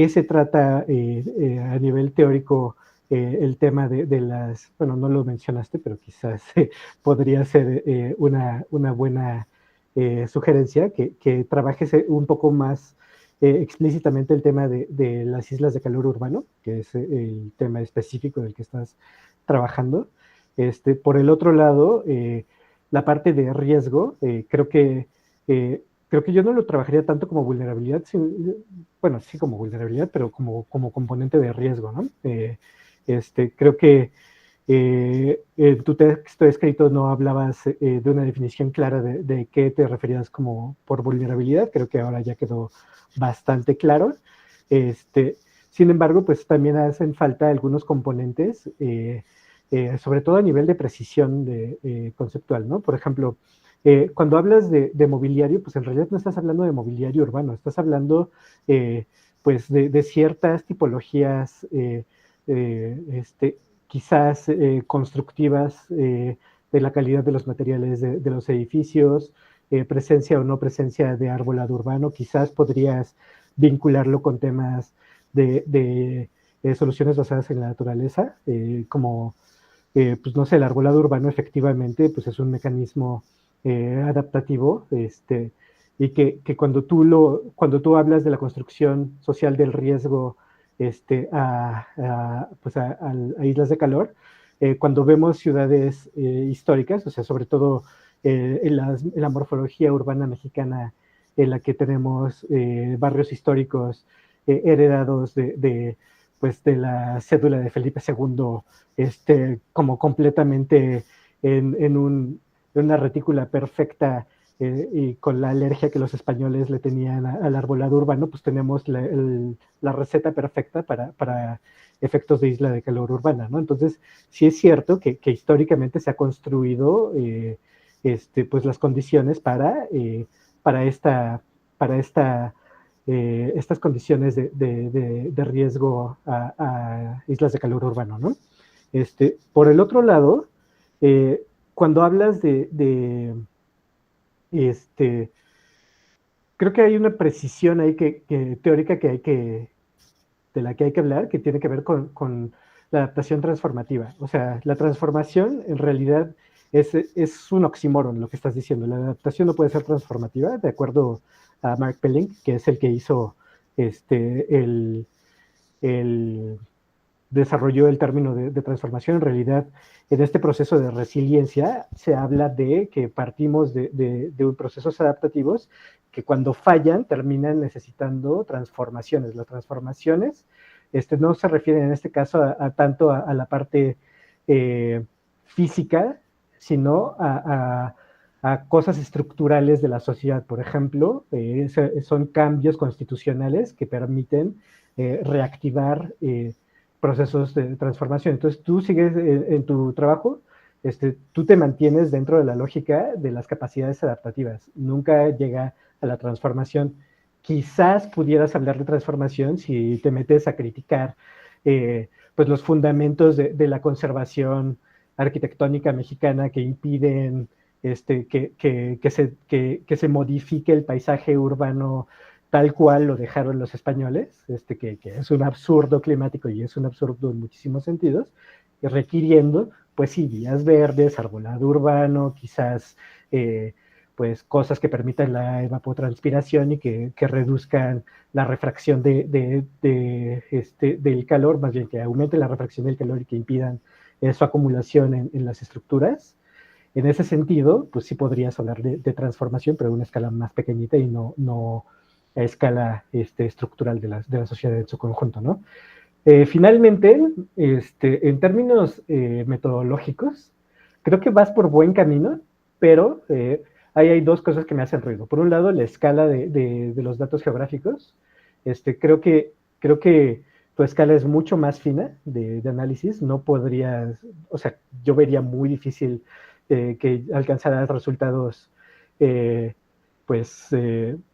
se trata a nivel teórico el tema de las, bueno, no lo mencionaste, pero quizás podría ser una buena sugerencia, que trabajes un poco más explícitamente el tema de las islas de calor urbano, que es el tema específico del que estás trabajando. Por el otro lado, la parte de riesgo, creo que yo no lo trabajaría tanto como vulnerabilidad, bueno, sí como vulnerabilidad, pero como componente de riesgo, ¿no? Creo que en tu texto escrito no hablabas de una definición clara de qué te referías como por vulnerabilidad. Creo que ahora ya quedó bastante claro. Sin embargo, pues también hacen falta algunos componentes, sobre todo a nivel de precisión conceptual, ¿no? Por ejemplo, cuando hablas de mobiliario, pues en realidad no estás hablando de mobiliario urbano, estás hablando pues de ciertas tipologías quizás constructivas de la calidad de los materiales de los edificios, presencia o no presencia de arbolado urbano. Quizás podrías vincularlo con temas de soluciones basadas en la naturaleza, como, pues no sé, el arbolado urbano efectivamente pues es un mecanismo adaptativo, y que cuando tú hablas de la construcción social del riesgo pues a islas de calor, cuando vemos ciudades históricas, o sea, sobre todo en la morfología urbana mexicana, en la que tenemos barrios históricos heredados pues de la cédula de Felipe II, como completamente en una retícula perfecta, y con la alergia que los españoles le tenían al arbolado urbano, pues tenemos la receta perfecta para efectos de isla de calor urbana, ¿no? Entonces, sí es cierto que históricamente se ha construido pues las condiciones para estas condiciones de riesgo a islas de calor urbano, ¿no? Por el otro lado, cuando hablas creo que hay una precisión ahí teórica de la que hay que hablar, que tiene que ver con la adaptación transformativa. O sea, la transformación en realidad es un oxímoron lo que estás diciendo. La adaptación no puede ser transformativa, de acuerdo a Mark Pelling, que es el que hizo desarrolló el término de transformación. En realidad, en este proceso de resiliencia se habla de que partimos de procesos adaptativos que cuando fallan terminan necesitando transformaciones. Las transformaciones no se refieren en este caso tanto a la parte física, sino a cosas estructurales de la sociedad. Por ejemplo, son cambios constitucionales que permiten reactivar procesos de transformación. Entonces, tú sigues en tu trabajo, tú te mantienes dentro de la lógica de las capacidades adaptativas. Nunca llega a la transformación. Quizás pudieras hablar de transformación si te metes a criticar pues los fundamentos de la conservación arquitectónica mexicana que impiden que se modifique el paisaje urbano tal cual lo dejaron los españoles, que es un absurdo climático y es un absurdo en muchísimos sentidos, requiriendo, pues sí, vías verdes, arbolado urbano, quizás pues cosas que permitan la evapotranspiración y que reduzcan la refracción del calor, más bien que aumenten la refracción del calor y que impidan su acumulación en las estructuras. En ese sentido, pues sí podrías hablar de transformación, pero a una escala más pequeñita y no a escala estructural de la sociedad en su conjunto, ¿no? Finalmente, en términos metodológicos, creo que vas por buen camino, pero ahí hay dos cosas que me hacen ruido. Por un lado, la escala de los datos geográficos. Creo que tu escala es mucho más fina de análisis. No podrías, o sea, yo vería muy difícil que alcanzaras resultados,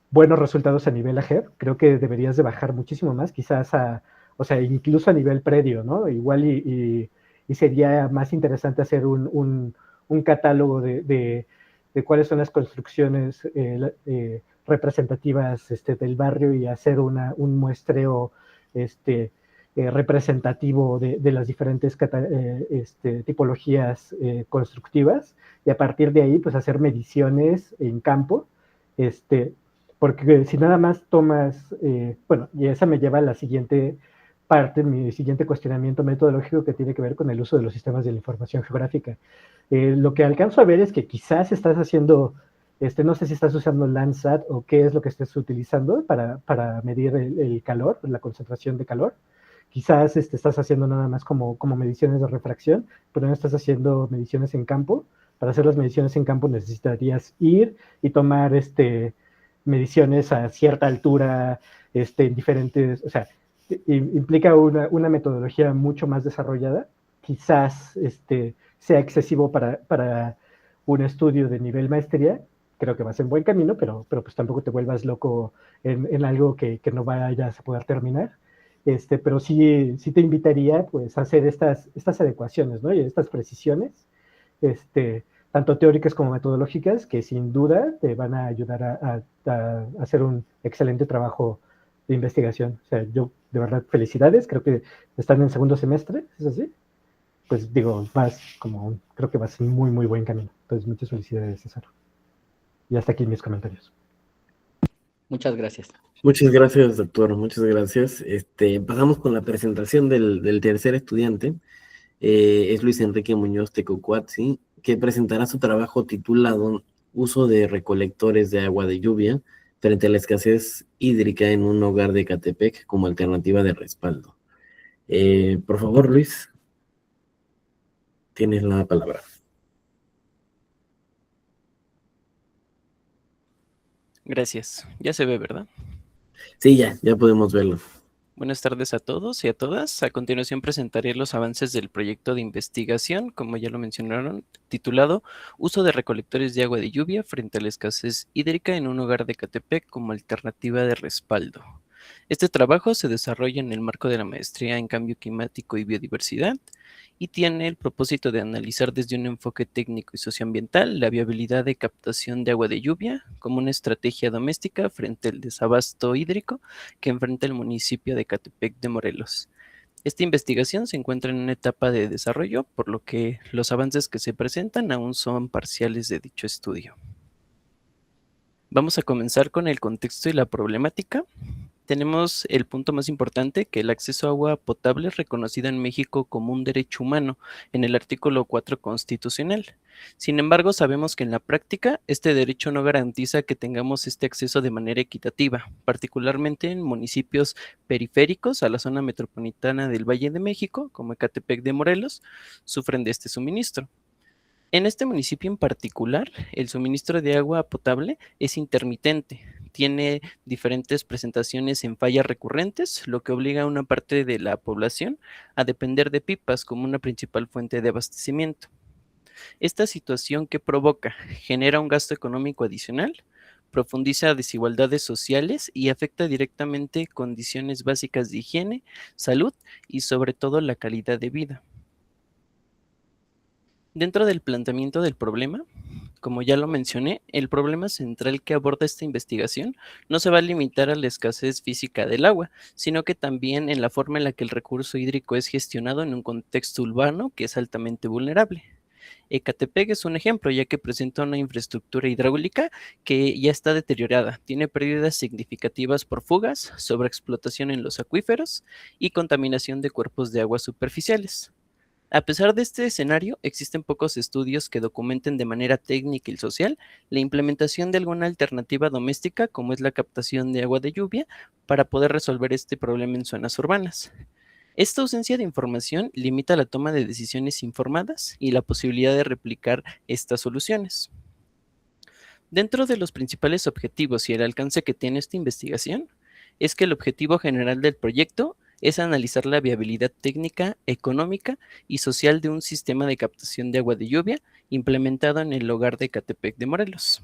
buenos resultados a nivel AGER. Creo que deberías de bajar muchísimo más, quizás o sea, incluso a nivel predio, ¿no? Igual y sería más interesante hacer un catálogo de cuáles son las construcciones representativas del barrio y hacer un muestreo representativo de las diferentes tipologías constructivas, y a partir de ahí pues hacer mediciones en campo, porque si nada más tomas, bueno, y esa me lleva a la siguiente parte, mi siguiente cuestionamiento metodológico, que tiene que ver con el uso de los sistemas de la información geográfica. Lo que alcanzo a ver es que quizás estás haciendo, no sé si estás usando Landsat o qué es lo que estés utilizando para medir el calor, la concentración de calor. Quizás estás haciendo nada más como mediciones de refracción, pero no estás haciendo mediciones en campo. Para hacer las mediciones en campo necesitarías ir y tomar mediciones a cierta altura, en diferentes, o sea, implica una metodología mucho más desarrollada. Quizás sea excesivo para un estudio de nivel maestría, creo que vas en buen camino, pero pues tampoco te vuelvas loco en algo que no vayas a poder terminar. Pero sí te invitaría pues a hacer estas adecuaciones, ¿no? Y estas precisiones, tanto teóricas como metodológicas, que sin duda te van a ayudar a hacer un excelente trabajo de investigación. O sea, yo de verdad felicidades, creo que están en segundo semestre, ¿es así? Pues digo, creo que vas en muy, muy buen camino. Entonces, muchas felicidades, César. Y hasta aquí mis comentarios. Muchas gracias. Muchas gracias, doctor. Muchas gracias. Pasamos con la presentación del tercer estudiante. Es Luis Enrique Muñoz Tecocuatzi, que presentará su trabajo titulado Uso de recolectores de agua de lluvia frente a la escasez hídrica en un hogar de Ecatepec como alternativa de respaldo. Por favor, Luis, tienes la palabra. Gracias. Ya se ve, ¿verdad? Sí, ya podemos verlo. Buenas tardes a todos y a todas. A continuación presentaré los avances del proyecto de investigación, como ya lo mencionaron, titulado Uso de recolectores de agua de lluvia frente a la escasez hídrica en un hogar de Ecatepec como alternativa de respaldo. Este trabajo se desarrolla en el marco de la maestría en cambio climático y biodiversidad y tiene el propósito de analizar desde un enfoque técnico y socioambiental la viabilidad de captación de agua de lluvia como una estrategia doméstica frente al desabasto hídrico que enfrenta el municipio de Ecatepec de Morelos. Esta investigación se encuentra en una etapa de desarrollo, por lo que los avances que se presentan aún son parciales de dicho estudio. Vamos a comenzar con el contexto y la problemática. Tenemos el punto más importante, que el acceso a agua potable es reconocido en México como un derecho humano en el artículo 4 constitucional. Sin embargo, sabemos que en la práctica este derecho no garantiza que tengamos este acceso de manera equitativa, particularmente en municipios periféricos a la zona metropolitana del Valle de México, como Ecatepec de Morelos, sufren de este suministro. En este municipio en particular, el suministro de agua potable es intermitente, tiene diferentes presentaciones en fallas recurrentes, lo que obliga a una parte de la población a depender de pipas como una principal fuente de abastecimiento. Esta situación, ¿qué provoca? Genera un gasto económico adicional, profundiza desigualdades sociales y afecta directamente condiciones básicas de higiene, salud y sobre todo la calidad de vida. Dentro del planteamiento del problema, como ya lo mencioné, el problema central que aborda esta investigación no se va a limitar a la escasez física del agua, sino que también en la forma en la que el recurso hídrico es gestionado en un contexto urbano que es altamente vulnerable. Ecatepec es un ejemplo, ya que presenta una infraestructura hidráulica que ya está deteriorada, tiene pérdidas significativas por fugas, sobreexplotación en los acuíferos y contaminación de cuerpos de agua superficiales. A pesar de este escenario, existen pocos estudios que documenten de manera técnica y social la implementación de alguna alternativa doméstica como es la captación de agua de lluvia para poder resolver este problema en zonas urbanas. Esta ausencia de información limita la toma de decisiones informadas y la posibilidad de replicar estas soluciones. Dentro de los principales objetivos y el alcance que tiene esta investigación, es que el objetivo general del proyecto es analizar la viabilidad técnica, económica y social de un sistema de captación de agua de lluvia implementado en el hogar de Ecatepec de Morelos.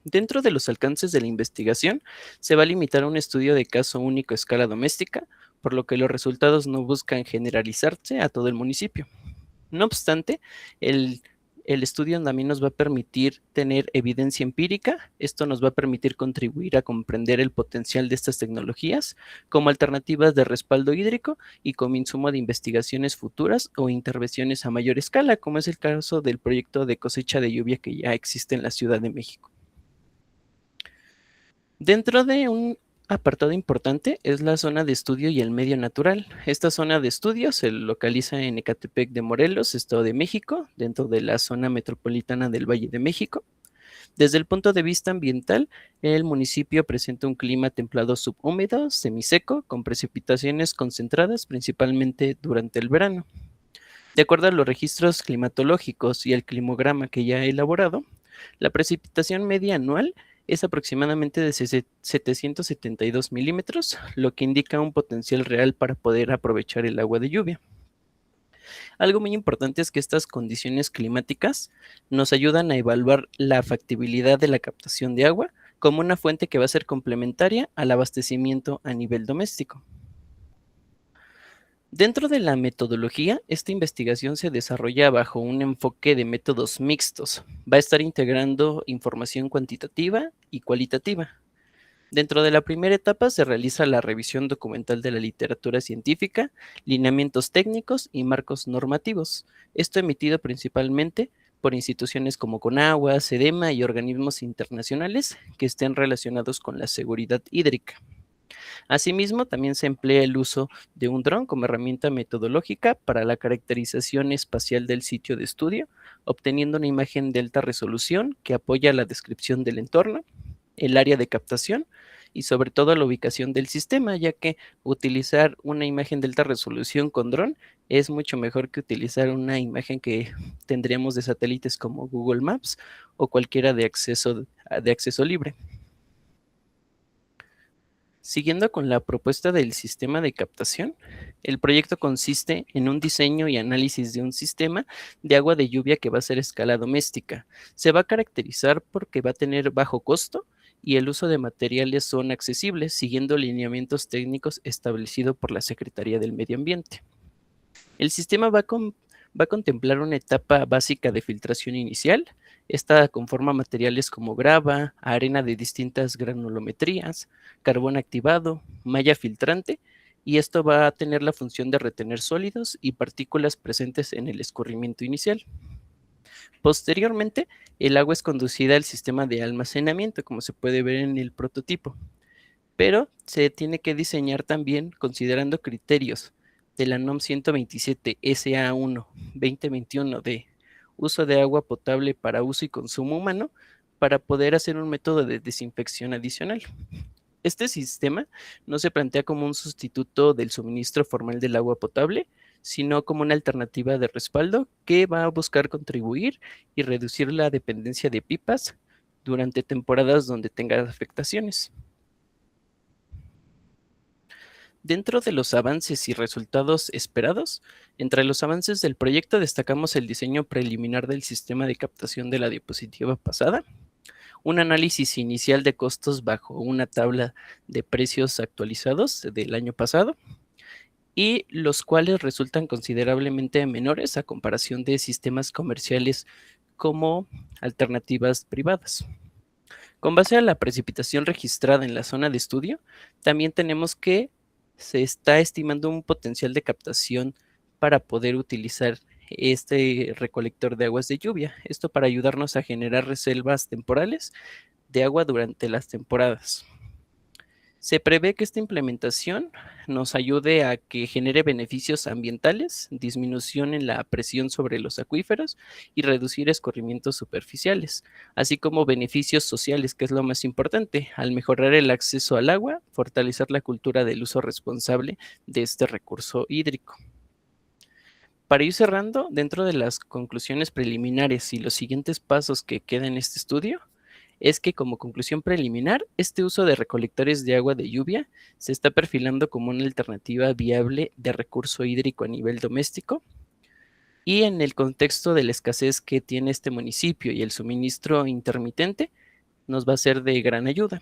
Dentro de los alcances de la investigación, se va a limitar a un estudio de caso único a escala doméstica, por lo que los resultados no buscan generalizarse a todo el municipio. No obstante, el estudio también nos va a permitir tener evidencia empírica. Esto nos va a permitir contribuir a comprender el potencial de estas tecnologías como alternativas de respaldo hídrico y como insumo de investigaciones futuras o intervenciones a mayor escala, como es el caso del proyecto de cosecha de lluvia que ya existe en la Ciudad de México. Dentro de un apartado importante es la zona de estudio y el medio natural. Esta zona de estudio se localiza en Ecatepec de Morelos, Estado de México, dentro de la zona metropolitana del Valle de México. Desde el punto de vista ambiental, el municipio presenta un clima templado subhúmedo, semiseco, con precipitaciones concentradas principalmente durante el verano. De acuerdo a los registros climatológicos y el climograma que ya he elaborado, la precipitación media anual es aproximadamente de 772 milímetros, lo que indica un potencial real para poder aprovechar el agua de lluvia. Algo muy importante es que estas condiciones climáticas nos ayudan a evaluar la factibilidad de la captación de agua como una fuente que va a ser complementaria al abastecimiento a nivel doméstico. Dentro de la metodología, esta investigación se desarrolla bajo un enfoque de métodos mixtos. Va a estar integrando información cuantitativa y cualitativa. Dentro de la primera etapa se realiza la revisión documental de la literatura científica, lineamientos técnicos y marcos normativos. Esto emitido principalmente por instituciones como CONAGUA, SEDEMA y organismos internacionales que estén relacionados con la seguridad hídrica. Asimismo, también se emplea el uso de un dron como herramienta metodológica para la caracterización espacial del sitio de estudio, obteniendo una imagen de alta resolución que apoya la descripción del entorno, el área de captación y sobre todo la ubicación del sistema, ya que utilizar una imagen de alta resolución con dron es mucho mejor que utilizar una imagen que tendríamos de satélites como Google Maps o cualquiera de acceso libre. Siguiendo con la propuesta del sistema de captación, el proyecto consiste en un diseño y análisis de un sistema de agua de lluvia que va a ser a escala doméstica. Se va a caracterizar porque va a tener bajo costo y el uso de materiales son accesibles, siguiendo lineamientos técnicos establecidos por la Secretaría del Medio Ambiente. El sistema va a contemplar una etapa básica de filtración inicial. Esta conforma materiales como grava, arena de distintas granulometrías, carbón activado, malla filtrante, y esto va a tener la función de retener sólidos y partículas presentes en el escurrimiento inicial. Posteriormente, el agua es conducida al sistema de almacenamiento, como se puede ver en el prototipo, pero se tiene que diseñar también considerando criterios de la NOM 127 SA1 2021 de uso de agua potable para uso y consumo humano para poder hacer un método de desinfección adicional. Este sistema no se plantea como un sustituto del suministro formal del agua potable, sino como una alternativa de respaldo que va a buscar contribuir y reducir la dependencia de pipas durante temporadas donde tenga afectaciones. Dentro de los avances y resultados esperados, entre los avances del proyecto destacamos el diseño preliminar del sistema de captación de la diapositiva pasada, un análisis inicial de costos bajo una tabla de precios actualizados del año pasado, y los cuales resultan considerablemente menores a comparación de sistemas comerciales como alternativas privadas. Con base a la precipitación registrada en la zona de estudio, también tenemos que se está estimando un potencial de captación para poder utilizar este recolector de aguas de lluvia. Esto para ayudarnos a generar reservas temporales de agua durante las temporadas. Se prevé que esta implementación nos ayude a que genere beneficios ambientales, disminución en la presión sobre los acuíferos y reducir escurrimientos superficiales, así como beneficios sociales, que es lo más importante, al mejorar el acceso al agua, fortalecer la cultura del uso responsable de este recurso hídrico. Para ir cerrando, dentro de las conclusiones preliminares y los siguientes pasos que quedan en este estudio, es que como conclusión preliminar, este uso de recolectores de agua de lluvia se está perfilando como una alternativa viable de recurso hídrico a nivel doméstico, y en el contexto de la escasez que tiene este municipio y el suministro intermitente, nos va a ser de gran ayuda.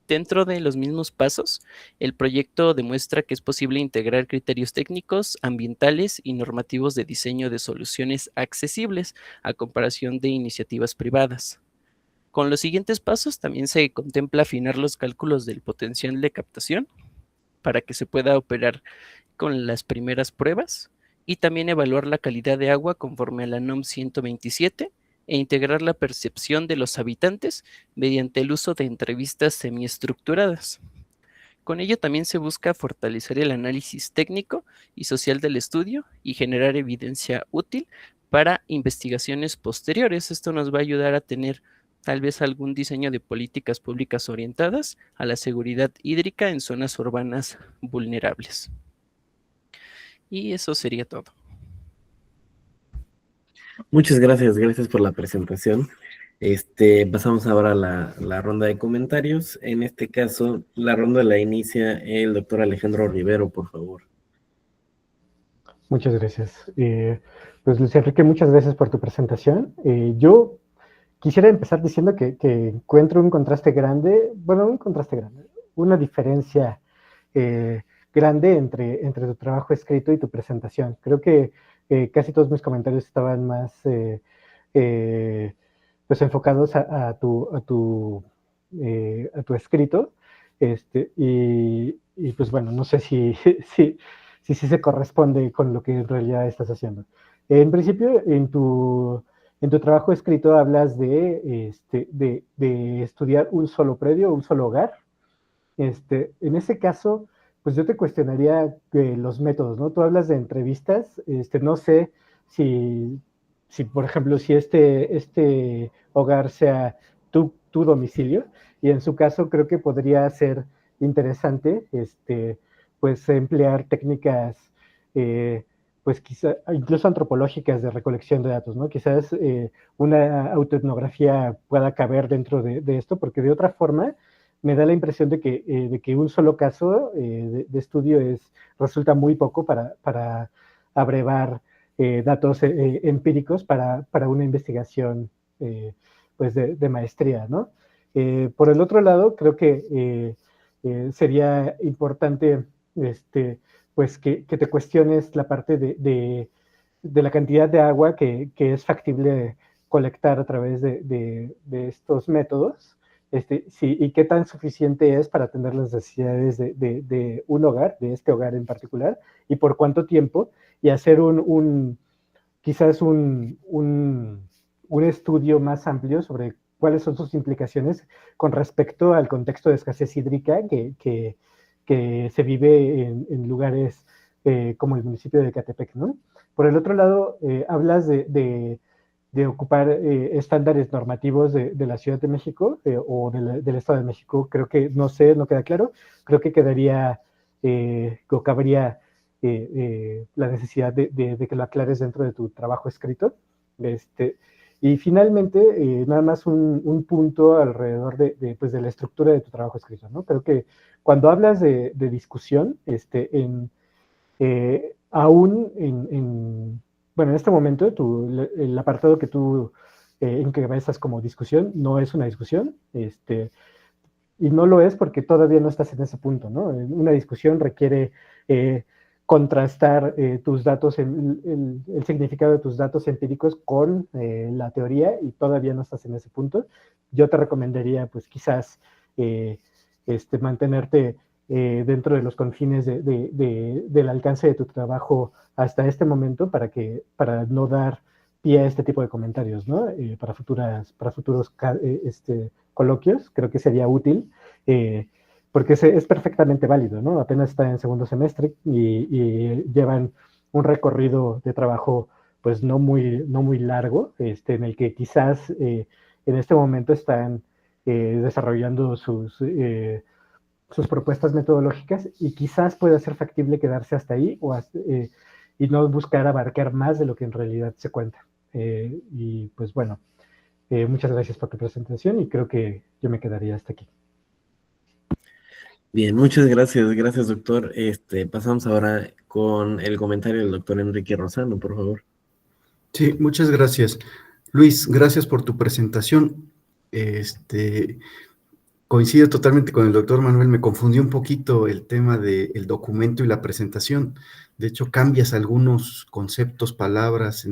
Dentro de los mismos pasos, el proyecto demuestra que es posible integrar criterios técnicos, ambientales y normativos de diseño de soluciones accesibles a comparación de iniciativas privadas. Con los siguientes pasos también se contempla afinar los cálculos del potencial de captación para que se pueda operar con las primeras pruebas y también evaluar la calidad de agua conforme a la NOM 127 e integrar la percepción de los habitantes mediante el uso de entrevistas semiestructuradas. Con ello también se busca fortalecer el análisis técnico y social del estudio y generar evidencia útil para investigaciones posteriores. Esto nos va a ayudar a tener tal vez algún diseño de políticas públicas orientadas a la seguridad hídrica en zonas urbanas vulnerables. Y eso sería todo. Muchas gracias por la presentación. Pasamos ahora a la ronda de comentarios. En este caso, la ronda la inicia el doctor Alejandro Rivero, por favor. Muchas gracias. Pues Luis Enrique, muchas gracias por tu presentación. Yo quisiera empezar diciendo que encuentro un contraste grande, bueno, un contraste grande, una diferencia grande entre tu trabajo escrito y tu presentación. Creo que casi todos mis comentarios estaban más pues enfocados a tu escrito. Y pues bueno, no sé si se corresponde con lo que en realidad estás haciendo. En principio, en tu trabajo escrito hablas de estudiar un solo predio, un solo hogar. En ese caso, pues yo te cuestionaría los métodos, ¿no? Tú hablas de entrevistas, no sé si, por ejemplo, si este hogar sea tu domicilio, y en su caso creo que podría ser interesante, pues emplear técnicas, pues quizá incluso antropológicas de recolección de datos, ¿no? Quizás una autoetnografía pueda caber dentro de esto, porque de otra forma me da la impresión de que un solo caso de estudio resulta muy poco para abrevar datos empíricos para una investigación pues de maestría, ¿no? Por el otro lado, creo que sería importante pues que te cuestiones la parte de la cantidad de agua que es factible colectar a través de estos métodos, sí, y qué tan suficiente es para atender las necesidades de un hogar, de este hogar en particular, y por cuánto tiempo, y hacer quizás un estudio más amplio sobre cuáles son sus implicaciones con respecto al contexto de escasez hídrica que se vive en lugares como el municipio de Ecatepec, ¿no? Por el otro lado, hablas de ocupar estándares normativos de la Ciudad de México o del Estado de México. Creo que, no sé, no queda claro. Creo que quedaría o cabría la necesidad de que lo aclares dentro de tu trabajo escrito. Y finalmente, nada más un punto alrededor pues de la estructura de tu trabajo escrito, ¿no? Creo que cuando hablas de discusión, aún bueno, en este momento el apartado que tú encabezas como discusión no es una discusión, y no lo es porque todavía no estás en ese punto, ¿no? Una discusión requiere contrastar tus datos, el significado de tus datos empíricos con la teoría, y todavía no estás en ese punto. Yo te recomendaría, pues quizás, mantenerte dentro de los confines del alcance de tu trabajo hasta este momento para no dar pie a este tipo de comentarios, ¿no? Para futuros coloquios, creo que sería útil, porque es perfectamente válido, ¿no? Apenas está en segundo semestre y llevan un recorrido de trabajo pues no muy largo, en el que quizás en este momento están desarrollando sus propuestas metodológicas, y quizás pueda ser factible quedarse hasta ahí y no buscar abarcar más de lo que en realidad se cuenta. Y pues bueno, muchas gracias por tu presentación, y creo que yo me quedaría hasta aquí. Bien, muchas gracias doctor. Pasamos ahora con el comentario del doctor Enrique Rosano, por favor. Sí, muchas gracias. Luis, gracias por tu presentación. Coincido totalmente con el doctor Manuel, me confundió un poquito el tema del documento y la presentación. De hecho, cambias algunos conceptos, palabras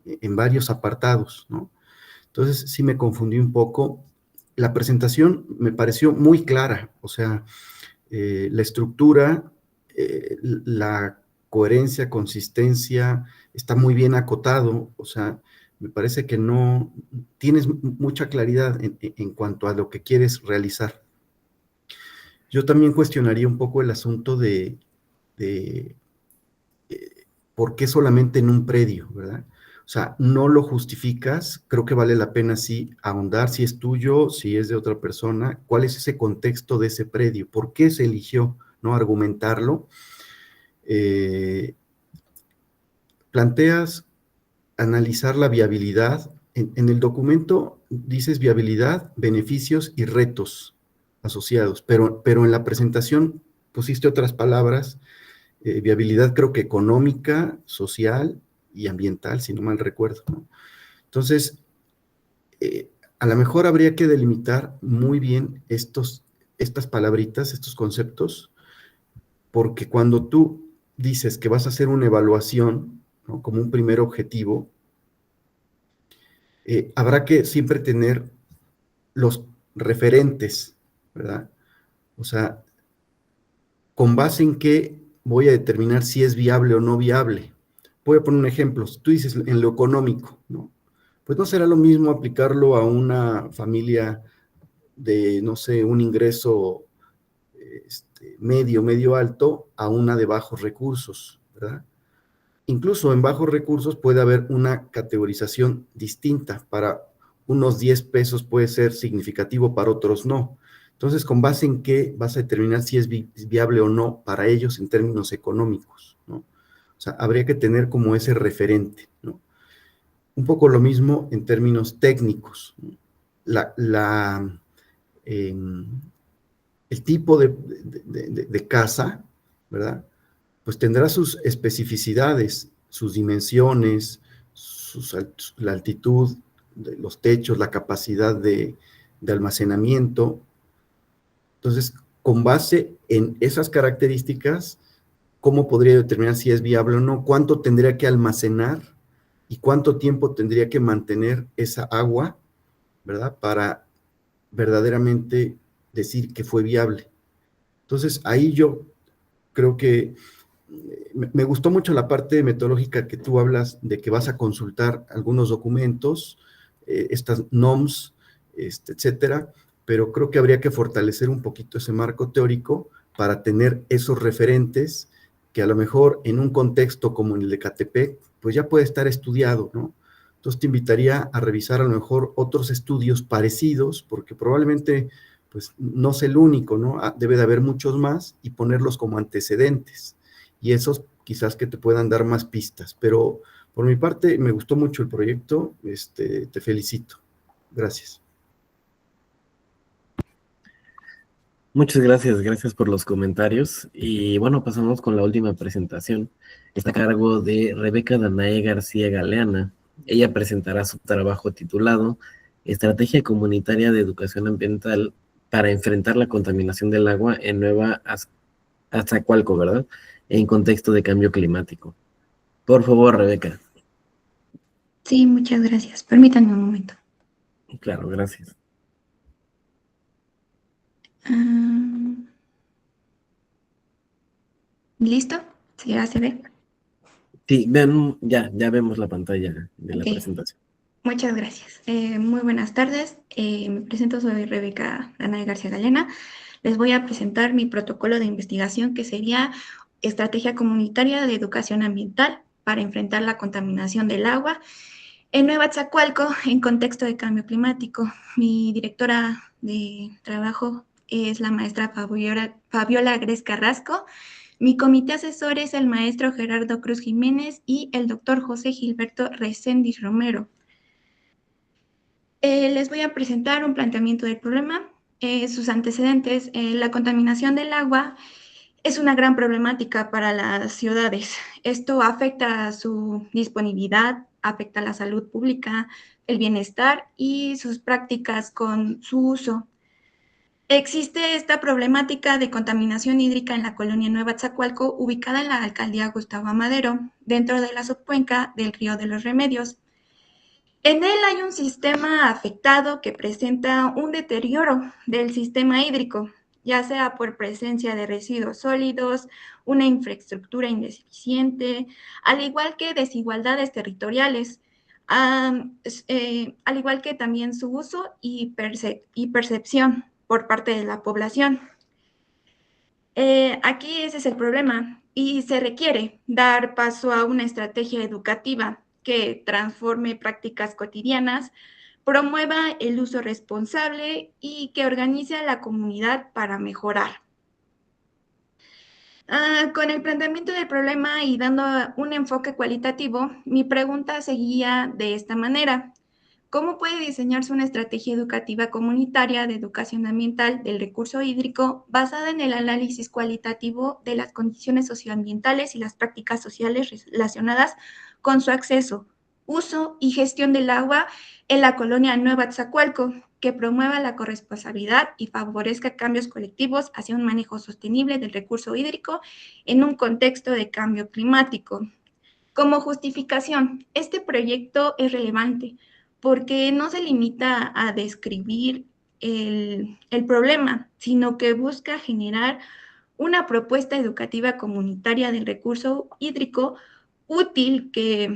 en varios apartados, ¿no? Entonces, sí me confundí un poco. La presentación me pareció muy clara, o sea, la estructura, la coherencia, consistencia, está muy bien acotado, o sea, me parece que no tienes mucha claridad en cuanto a lo que quieres realizar. Yo también cuestionaría un poco el asunto de por qué solamente en un predio, ¿verdad? O sea, no lo justificas, creo que vale la pena sí ahondar si es tuyo, si es de otra persona, cuál es ese contexto de ese predio, por qué se eligió, ¿no? Argumentarlo. Planteas analizar la viabilidad. En el documento dices viabilidad, beneficios y retos asociados, pero en la presentación pusiste otras palabras viabilidad creo que económica, social y ambiental, si no mal recuerdo, ¿no? Entonces, a lo mejor habría que delimitar muy bien estas palabritas, estos conceptos, porque cuando tú dices que vas a hacer una evaluación, ¿no?, como un primer objetivo, habrá que siempre tener los referentes, ¿verdad? O sea, ¿con base en qué voy a determinar si es viable o no viable? Voy a poner un ejemplo. Si tú dices en lo económico, ¿no? Pues no será lo mismo aplicarlo a una familia de, no sé, un ingreso medio alto a una de bajos recursos, ¿verdad? Incluso en bajos recursos puede haber una categorización distinta. Para unos 10 pesos puede ser significativo, para otros no. Entonces, ¿con base en qué vas a determinar si es viable o no para ellos en términos económicos, ¿no? O sea, habría que tener como ese referente, ¿no? Un poco lo mismo en términos técnicos, ¿no? El tipo de casa, ¿verdad? Pues tendrá sus especificidades, sus dimensiones, la altitud de los techos, la capacidad de almacenamiento. Entonces, con base en esas características, ¿cómo podría determinar si es viable o no? ¿Cuánto tendría que almacenar y cuánto tiempo tendría que mantener esa agua, ¿verdad? Para verdaderamente decir que fue viable. Entonces, ahí yo creo que me gustó mucho la parte metodológica que tú hablas de que vas a consultar algunos documentos, estas NOMS, etcétera, pero creo que habría que fortalecer un poquito ese marco teórico para tener esos referentes que a lo mejor en un contexto como en el de Ecatepec, pues ya puede estar estudiado, ¿no? Entonces te invitaría a revisar a lo mejor otros estudios parecidos, porque probablemente pues no es el único, ¿no? Debe de haber muchos más y ponerlos como antecedentes. Y esos quizás que te puedan dar más pistas. Pero por mi parte me gustó mucho el proyecto, te felicito. Gracias. Muchas gracias, gracias por los comentarios. Y bueno, pasamos con la última presentación. Está a cargo de Rebeca Danae García Galeana. Ella presentará su trabajo titulado Estrategia Comunitaria de Educación Ambiental para enfrentar la contaminación del agua en Nueva Azacualco, ¿verdad? En contexto de cambio climático. Por favor, Rebeca. Sí, muchas gracias. Permítanme un momento. Claro, gracias. ¿Listo? ¿Sí, ya se ve? Sí, vean, ya vemos la pantalla de la Ok. presentación. Muchas gracias. Muy buenas tardes. Me presento, soy Rebeca Danae García Galena. Les voy a presentar mi protocolo de investigación, que sería Estrategia Comunitaria de Educación Ambiental para enfrentar la contaminación del agua en Nueva Azacualco en contexto de cambio climático. Mi directora de trabajo es la maestra Fabiola Gres Carrasco. Mi comité asesor es el maestro Gerardo Cruz Jiménez y el doctor José Gilberto Reséndiz Romero. Les voy a presentar un planteamiento del problema, sus antecedentes. La contaminación del agua es una gran problemática para las ciudades. Esto afecta a su disponibilidad, afecta a la salud pública, el bienestar y sus prácticas con su uso. Existe esta problemática de contaminación hídrica en la colonia Nueva Azacualco, ubicada en la alcaldía Gustavo Amadero, dentro de la subcuenca del Río de los Remedios. En él hay un sistema afectado que presenta un deterioro del sistema hídrico, ya sea por presencia de residuos sólidos, una infraestructura indeficiente, al igual que desigualdades territoriales, al igual que también su uso y percepción por parte de la población. Aquí ese es el problema y se requiere dar paso a una estrategia educativa que transforme prácticas cotidianas, promueva el uso responsable y que organice a la comunidad para mejorar. Con el planteamiento del problema y dando un enfoque cualitativo, mi pregunta seguía de esta manera. ¿Cómo puede diseñarse una estrategia educativa comunitaria de educación ambiental del recurso hídrico basada en el análisis cualitativo de las condiciones socioambientales y las prácticas sociales relacionadas con su acceso, uso y gestión del agua en la colonia Nueva Atzacualco, que promueva la corresponsabilidad y favorezca cambios colectivos hacia un manejo sostenible del recurso hídrico en un contexto de cambio climático? Como justificación, este proyecto es relevante porque no se limita a describir el problema, sino que busca generar una propuesta educativa comunitaria del recurso hídrico útil que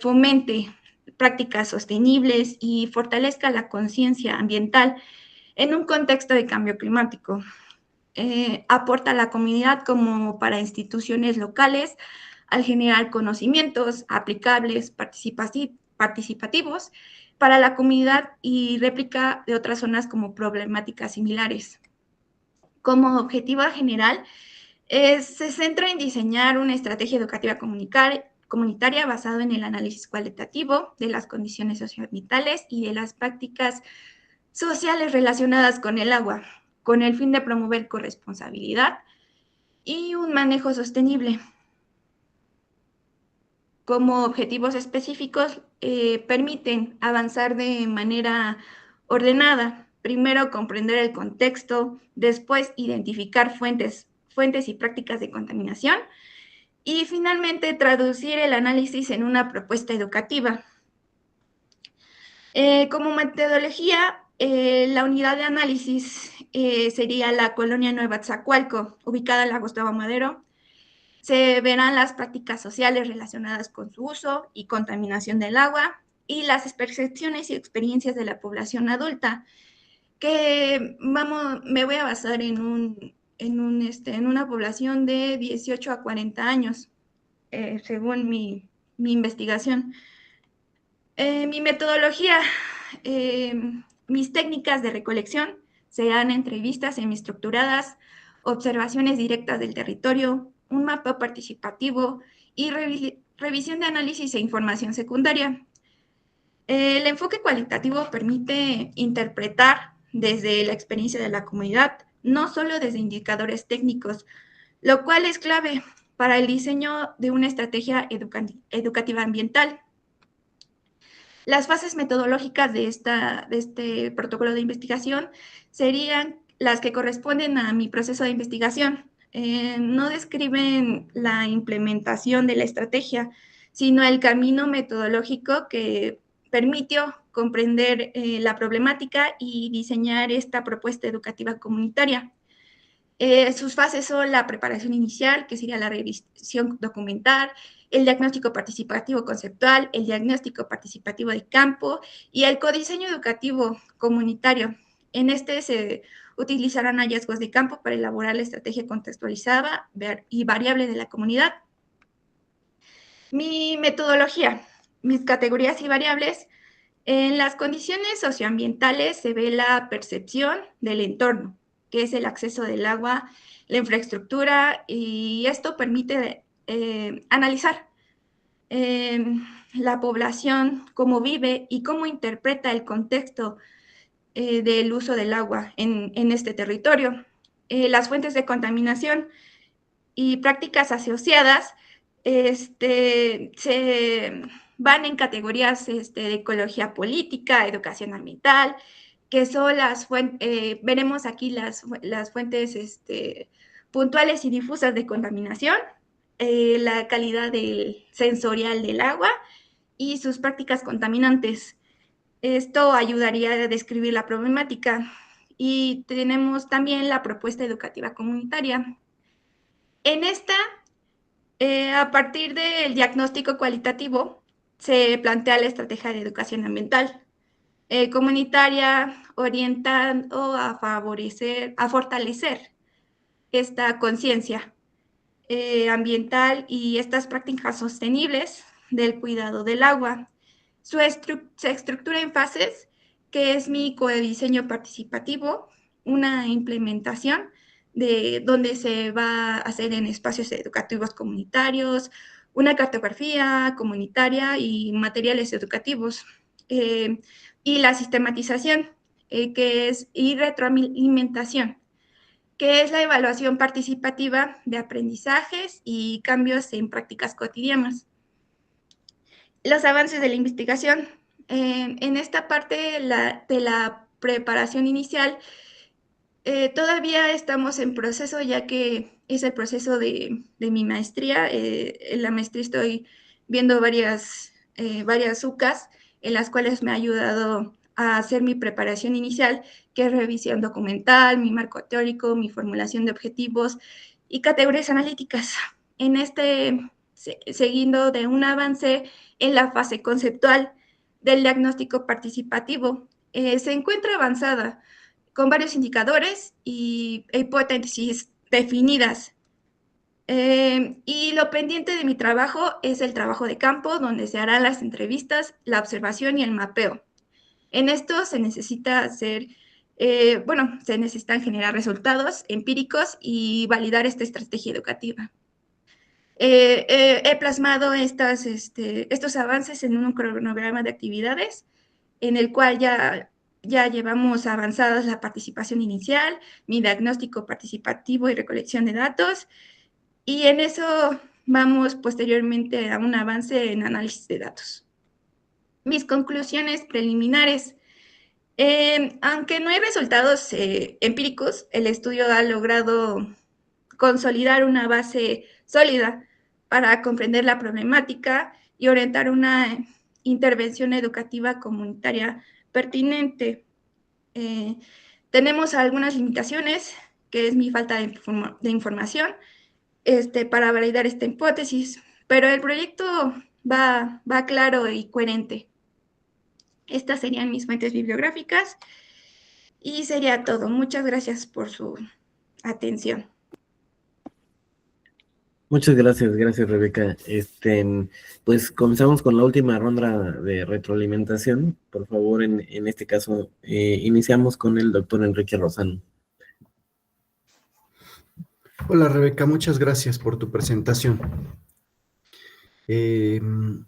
fomente prácticas sostenibles y fortalezca la conciencia ambiental en un contexto de cambio climático. Aporta a la comunidad como para instituciones locales al generar conocimientos aplicables, participativos para la comunidad y réplica de otras zonas como problemáticas similares. Como objetivo general, se centra en diseñar una estrategia educativa comunitaria basada en el análisis cualitativo de las condiciones socioambientales y de las prácticas sociales relacionadas con el agua, con el fin de promover corresponsabilidad y un manejo sostenible. Como objetivos específicos, permiten avanzar de manera ordenada. Primero, comprender el contexto, después, identificar fuentes y prácticas de contaminación, y finalmente, traducir el análisis en una propuesta educativa. Como metodología, la unidad de análisis sería la colonia Nueva Atzacualco, ubicada en la Gustavo Madero. Se verán las prácticas sociales relacionadas con su uso y contaminación del agua y las percepciones y experiencias de la población adulta, que me voy a basar en una población de 18 a 40 años, según mi investigación. Mi metodología, mis técnicas de recolección serán entrevistas semiestructuradas, observaciones directas del territorio, un mapa participativo y revisión de análisis e información secundaria. El enfoque cualitativo permite interpretar desde la experiencia de la comunidad, no solo desde indicadores técnicos, lo cual es clave para el diseño de una estrategia educativa ambiental. Las fases metodológicas de este protocolo de investigación serían las que corresponden a mi proceso de investigación. No describen la implementación de la estrategia, sino el camino metodológico que permitió comprender la problemática y diseñar esta propuesta educativa comunitaria. Sus fases son la preparación inicial, que sería la revisión documental, el diagnóstico participativo conceptual, el diagnóstico participativo de campo y el codiseño educativo comunitario. En este se utilizarán hallazgos de campo para elaborar la estrategia contextualizada y variable de la comunidad. Mi metodología, mis categorías y variables. En las condiciones socioambientales se ve la percepción del entorno, que es el acceso del agua, la infraestructura, y esto permite analizar la población, cómo vive y cómo interpreta el contexto del uso del agua en este territorio. Las fuentes de contaminación y prácticas asociadas se van en categorías de ecología política, educación ambiental, que son las fuentes, veremos aquí las fuentes puntuales y difusas de contaminación, la calidad sensorial del agua y sus prácticas contaminantes. Esto ayudaría a describir la problemática. Y tenemos también la propuesta educativa comunitaria. En esta, a partir del diagnóstico cualitativo, se plantea la estrategia de educación ambiental comunitaria, orientando a fortalecer esta conciencia ambiental y estas prácticas sostenibles del cuidado del agua. Se estructura en fases, que es mi codiseño participativo, una implementación de donde se va a hacer en espacios educativos comunitarios, una cartografía comunitaria y materiales educativos. y la sistematización, y retroalimentación, que es la evaluación participativa de aprendizajes y cambios en prácticas cotidianas. Los avances de la investigación. En esta parte de la preparación inicial, todavía estamos en proceso, ya que es el proceso de mi maestría. En la maestría estoy viendo varias UCAs en las cuales me ha ayudado a hacer mi preparación inicial, que es revisión documental, mi marco teórico, mi formulación de objetivos y categorías analíticas. En seguiendo de un avance en la fase conceptual del diagnóstico participativo, se encuentra avanzada con varios indicadores y hipótesis definidas. Y lo pendiente de mi trabajo es el trabajo de campo, donde se harán las entrevistas, la observación y el mapeo. En esto se necesita hacer, se necesitan generar resultados empíricos y validar esta estrategia educativa. He plasmado estos avances en un cronograma de actividades en el cual ya llevamos avanzadas la participación inicial, mi diagnóstico participativo y recolección de datos, y en eso vamos posteriormente a un avance en análisis de datos. Mis conclusiones preliminares. Aunque no hay resultados empíricos, el estudio ha logrado consolidar una base sólida para comprender la problemática y orientar una intervención educativa comunitaria pertinente. Tenemos algunas limitaciones, que es mi falta de información para validar esta hipótesis, pero el proyecto va claro y coherente. Estas serían mis fuentes bibliográficas y sería todo. Muchas gracias por su atención. Muchas gracias Rebeca. Pues comenzamos con la última ronda de retroalimentación. Por favor, en este caso, iniciamos con el doctor Enrique Lozano. Hola Rebeca, muchas gracias por tu presentación. En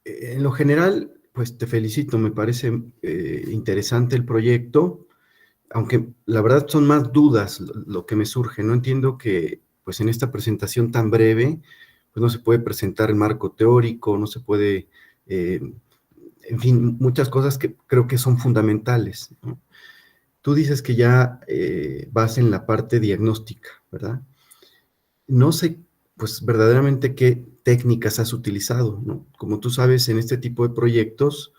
lo general, pues te felicito, me parece interesante el proyecto, aunque la verdad son más dudas lo que me surge. No entiendo que pues en esta presentación tan breve, pues no se puede presentar el marco teórico, no se puede, en fin, muchas cosas que creo que son fundamentales, ¿no? Tú dices que ya vas en la parte diagnóstica, ¿verdad? No sé, pues verdaderamente qué técnicas has utilizado, ¿no? Como tú sabes, en este tipo de proyectos,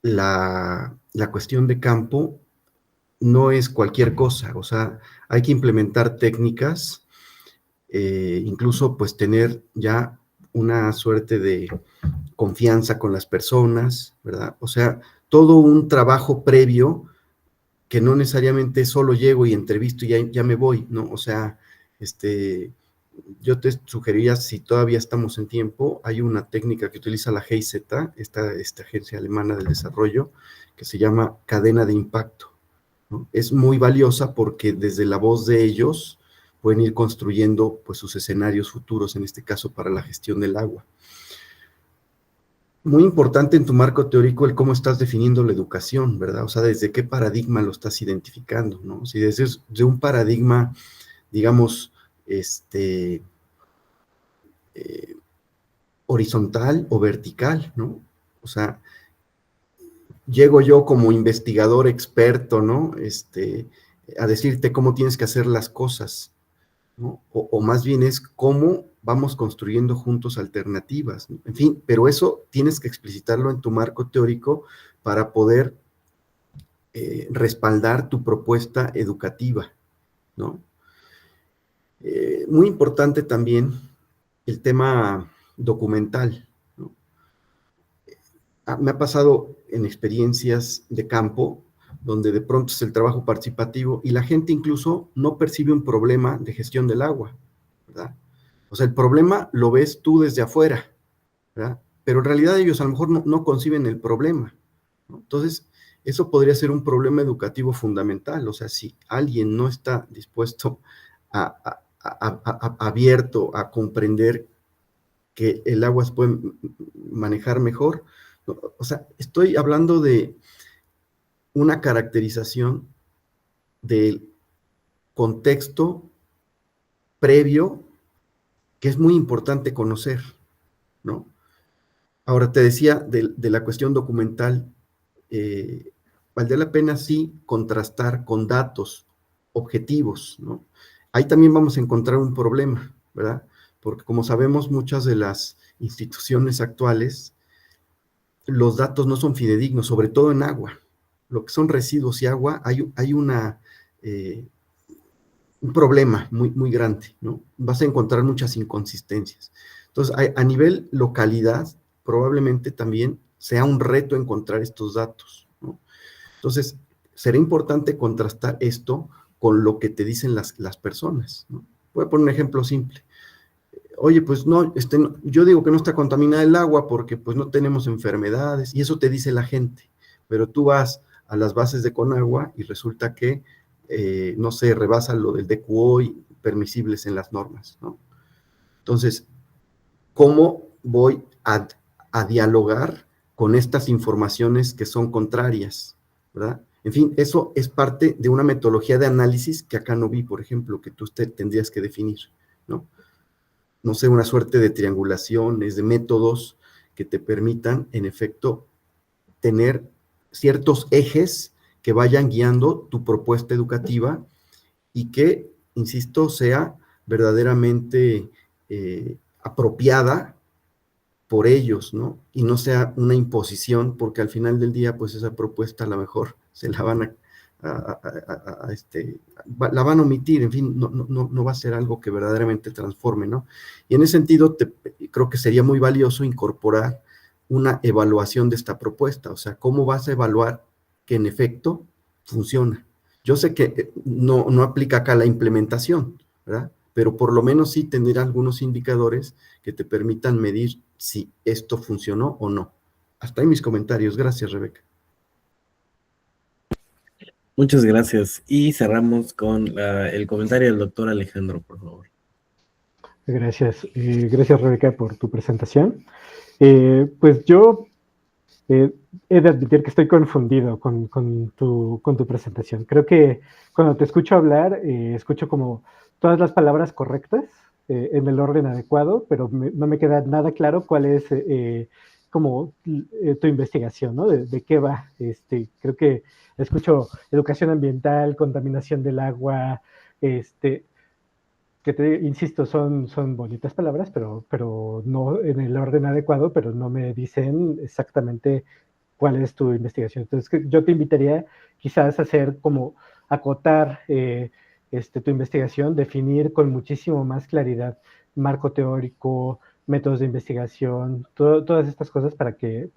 la cuestión de campo no es cualquier cosa, o sea, hay que implementar técnicas, incluso pues tener ya una suerte de confianza con las personas, ¿verdad? O sea, todo un trabajo previo que no necesariamente solo llego y entrevisto y ya me voy, ¿no? O sea, yo te sugeriría, si todavía estamos en tiempo, hay una técnica que utiliza la GIZ, esta agencia alemana del desarrollo, que se llama cadena de impacto, ¿no? Es muy valiosa porque desde la voz de ellos pueden ir construyendo pues sus escenarios futuros, en este caso para la gestión del agua. Muy importante en tu marco teórico el cómo estás definiendo la educación, ¿verdad? O sea, desde qué paradigma lo estás identificando, ¿no? Si desde un paradigma, digamos, horizontal o vertical, ¿no? O sea, llego yo como investigador experto, ¿no? A decirte cómo tienes que hacer las cosas, ¿no? O más bien es cómo vamos construyendo juntos alternativas, ¿no? En fin, pero eso tienes que explicitarlo en tu marco teórico para poder respaldar tu propuesta educativa, ¿no? Muy importante también el tema documental, ¿no? Me ha pasado en experiencias de campo donde de pronto es el trabajo participativo y la gente incluso no percibe un problema de gestión del agua, ¿verdad? O sea, el problema lo ves tú desde afuera, ¿verdad? Pero en realidad ellos a lo mejor no conciben el problema, ¿no? Entonces, eso podría ser un problema educativo fundamental. O sea, si alguien no está dispuesto abierto a comprender que el agua se puede manejar mejor. O sea, estoy hablando de una caracterización del contexto previo que es muy importante conocer, ¿no? Ahora, te decía de la cuestión documental, valdría la pena sí contrastar con datos objetivos, ¿no? Ahí también vamos a encontrar un problema, ¿verdad? Porque como sabemos, muchas de las instituciones actuales, los datos no son fidedignos, sobre todo en agua. Lo que son residuos y agua, hay un problema muy, muy grande, ¿no? Vas a encontrar muchas inconsistencias. Entonces, a nivel localidad, probablemente también sea un reto encontrar estos datos, ¿no? Entonces, será importante contrastar esto con lo que te dicen las personas, ¿no? Voy a poner un ejemplo simple. Oye, pues no, yo digo que no está contaminada el agua porque pues no tenemos enfermedades, y eso te dice la gente, pero tú vas a las bases de Conagua y resulta que, no sé, rebasa lo del DQO y permisibles en las normas, ¿no? Entonces, ¿cómo voy a dialogar con estas informaciones que son contrarias, ¿verdad? En fin, eso es parte de una metodología de análisis que acá no vi, por ejemplo, que tú tendrías que definir, ¿no? No sé, una suerte de triangulaciones, de métodos que te permitan, en efecto, tener ciertos ejes que vayan guiando tu propuesta educativa y que, insisto, sea verdaderamente apropiada por ellos, ¿no? Y no sea una imposición, porque al final del día, pues esa propuesta a lo mejor se la van la van a omitir, en fin, no va a ser algo que verdaderamente transforme, ¿no? Y en ese sentido, creo que sería muy valioso incorporar una evaluación de esta propuesta, o sea, ¿cómo vas a evaluar que en efecto funciona? Yo sé que no aplica acá la implementación, ¿verdad? Pero por lo menos sí tener algunos indicadores que te permitan medir si esto funcionó o no. Hasta ahí mis comentarios. Gracias, Rebeca. Muchas gracias. Y cerramos con el comentario del doctor Alejandro, por favor. Gracias. Gracias, Rebeca, por tu presentación. Pues yo he de admitir que estoy confundido con tu presentación. Creo que cuando te escucho hablar, escucho como todas las palabras correctas en el orden adecuado, pero no me queda nada claro cuál es como tu investigación, ¿no? ¿De qué va? Creo que escucho educación ambiental, contaminación del agua, que insisto, son bonitas palabras, pero no en el orden adecuado, pero no me dicen exactamente cuál es tu investigación. Entonces, yo te invitaría quizás a hacer como acotar tu investigación, definir con muchísimo más claridad marco teórico, métodos de investigación, todas estas cosas para que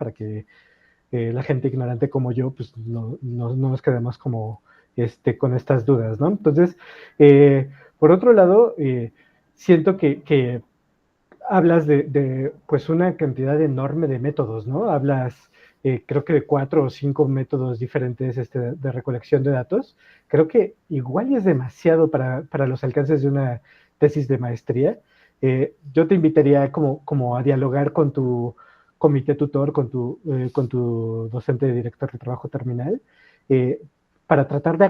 la gente ignorante como yo, pues no nos quedemos como con estas dudas, ¿no? Entonces, por otro lado, siento que hablas de pues una cantidad enorme de métodos, ¿no? Hablas, creo que de 4 o 5 métodos diferentes de recolección de datos. Creo que igual es demasiado para los alcances de una tesis de maestría. Yo te invitaría como a dialogar con tu comité tutor, con tu docente de director de trabajo terminal, para tratar de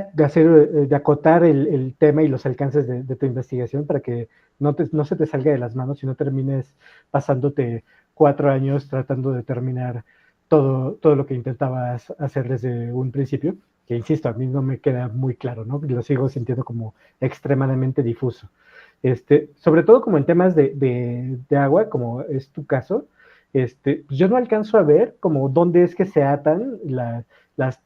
acotar el tema y los alcances de tu investigación para que no se te salga de las manos y no termines pasándote 4 años tratando de terminar todo lo que intentabas hacer desde un principio, que insisto, a mí no me queda muy claro, ¿no? Lo sigo sintiendo como extremadamente difuso. Sobre todo como en temas de agua, como es tu caso, pues yo no alcanzo a ver como dónde es que se atan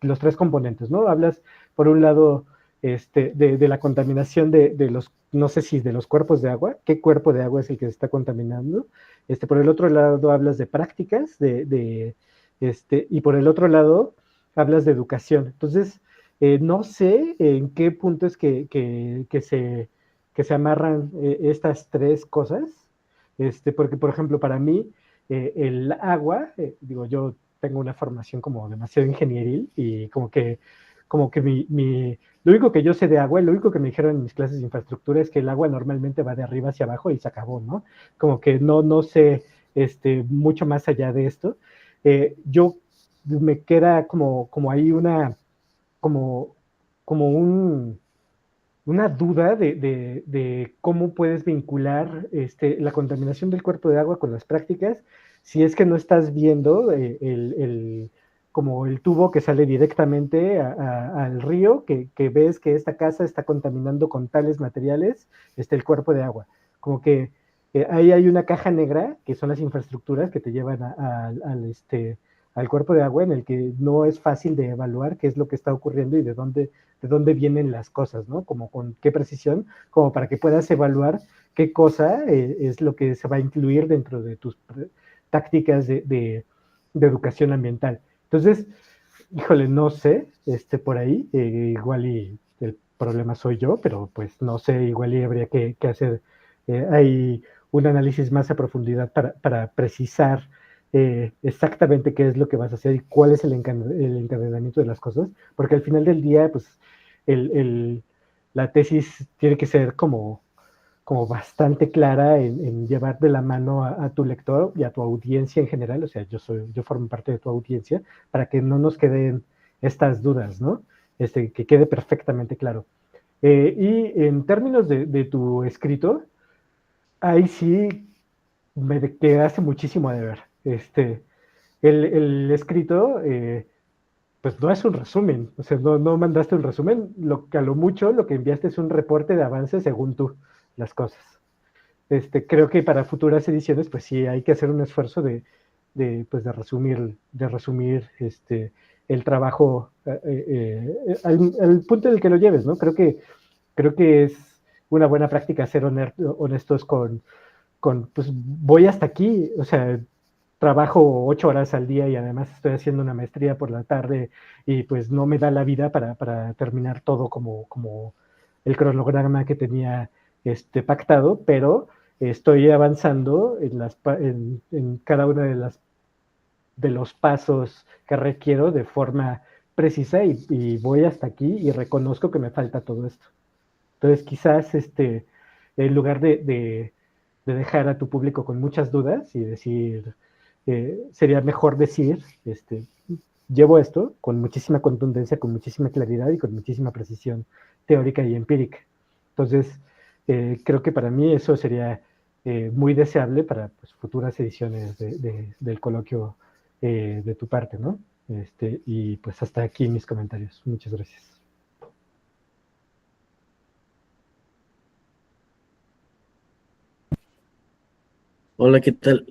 los 3 componentes, ¿no? Hablas, por un lado, de la contaminación de los, no sé si de los cuerpos de agua, qué cuerpo de agua es el que se está contaminando. Por el otro lado hablas de prácticas, y por el otro lado hablas de educación. Entonces, no sé en qué punto es que se amarran estas 3 cosas, porque, por ejemplo, para mí, el agua, digo, yo tengo una formación como demasiado ingenieril y como que como que lo único que yo sé de agua, lo único que me dijeron en mis clases de infraestructura es que el agua normalmente va de arriba hacia abajo y se acabó, ¿no? Como que no sé mucho más allá de esto. Yo me queda como ahí como una duda de cómo puedes vincular la contaminación del cuerpo de agua con las prácticas, si es que no estás viendo como el tubo que sale directamente al río, que ves que esta casa está contaminando con tales materiales el cuerpo de agua. Como que ahí hay una caja negra, que son las infraestructuras que te llevan al cuerpo de agua, en el que no es fácil de evaluar qué es lo que está ocurriendo y de dónde vienen las cosas, ¿no? Como con qué precisión, como para que puedas evaluar qué cosa es lo que se va a incluir dentro de tus tácticas de educación ambiental. Entonces, híjole, no sé, por ahí, igual y el problema soy yo, pero pues no sé, igual y habría que hacer hay un análisis más a profundidad para precisar exactamente qué es lo que vas a hacer y cuál es el encadenamiento de las cosas, porque al final del día, pues, la tesis tiene que ser como bastante clara en llevar de la mano a tu lector y a tu audiencia en general, o sea, yo formo parte de tu audiencia, para que no nos queden estas dudas, ¿no? Que quede perfectamente claro. Y en términos de tu escrito, ahí sí me quedaste muchísimo a deber. El escrito, pues no es un resumen, o sea, no mandaste un resumen, a lo mucho lo que enviaste es un reporte de avance según tú, las cosas. Creo que para futuras ediciones, pues sí, hay que hacer un esfuerzo pues de resumir el trabajo al punto en el que lo lleves, ¿no? Creo que es una buena práctica ser honestos pues voy hasta aquí, o sea, trabajo 8 horas al día y además estoy haciendo una maestría por la tarde y pues no me da la vida para terminar todo como el cronograma que tenía pactado, pero estoy avanzando en cada uno de los pasos que requiero de forma precisa y voy hasta aquí y reconozco que me falta todo esto. Entonces quizás en lugar de dejar a tu público con muchas dudas y decir, sería mejor decir, llevo esto con muchísima contundencia, con muchísima claridad y con muchísima precisión teórica y empírica. Entonces, creo que para mí eso sería muy deseable para pues, futuras ediciones del coloquio de tu parte, ¿no? Y pues hasta aquí mis comentarios. Muchas gracias. Hola, ¿qué tal?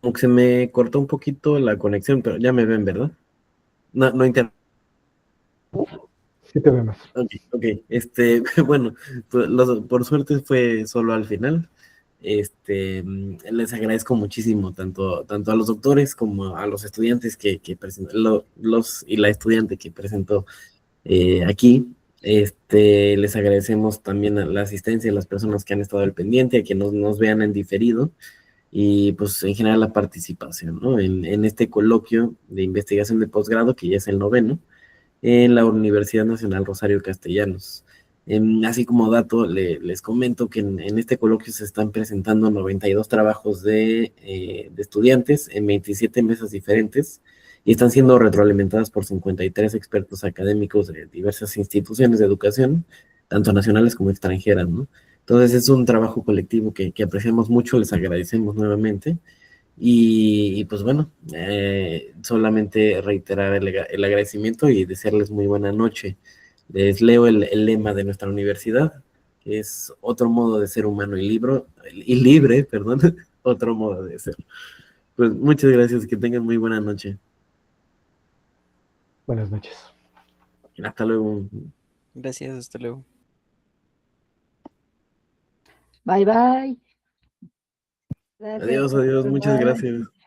Como que se me cortó un poquito la conexión, pero ya me ven, ¿verdad? No inter... Sí te vemos. Ok, ok. Bueno, pues, por suerte fue solo al final. Les agradezco muchísimo tanto a los doctores como a los estudiantes que presentó, y la estudiante que presentó aquí. Les agradecemos también a la asistencia, a las personas que han estado al pendiente, a que nos vean en diferido y pues en general la participación, ¿no? En este coloquio de investigación de posgrado, que ya es el noveno, en la Universidad Nacional Rosario Castellanos. Así como dato, les comento que en este coloquio se están presentando 92 trabajos de estudiantes en 27 mesas diferentes y están siendo retroalimentadas por 53 expertos académicos de diversas instituciones de educación, tanto nacionales como extranjeras, ¿no? Entonces es un trabajo colectivo que apreciamos mucho, les agradecemos nuevamente. Y pues bueno, solamente reiterar el agradecimiento y desearles muy buena noche. Les leo el lema de nuestra universidad, que es otro modo de ser humano y libre, perdón, otro modo de ser. Pues muchas gracias, que tengan muy buena noche. Buenas noches. Hasta luego. Gracias, hasta luego. Bye, bye. Gracias. Adiós, adiós, muchas Bye. gracias.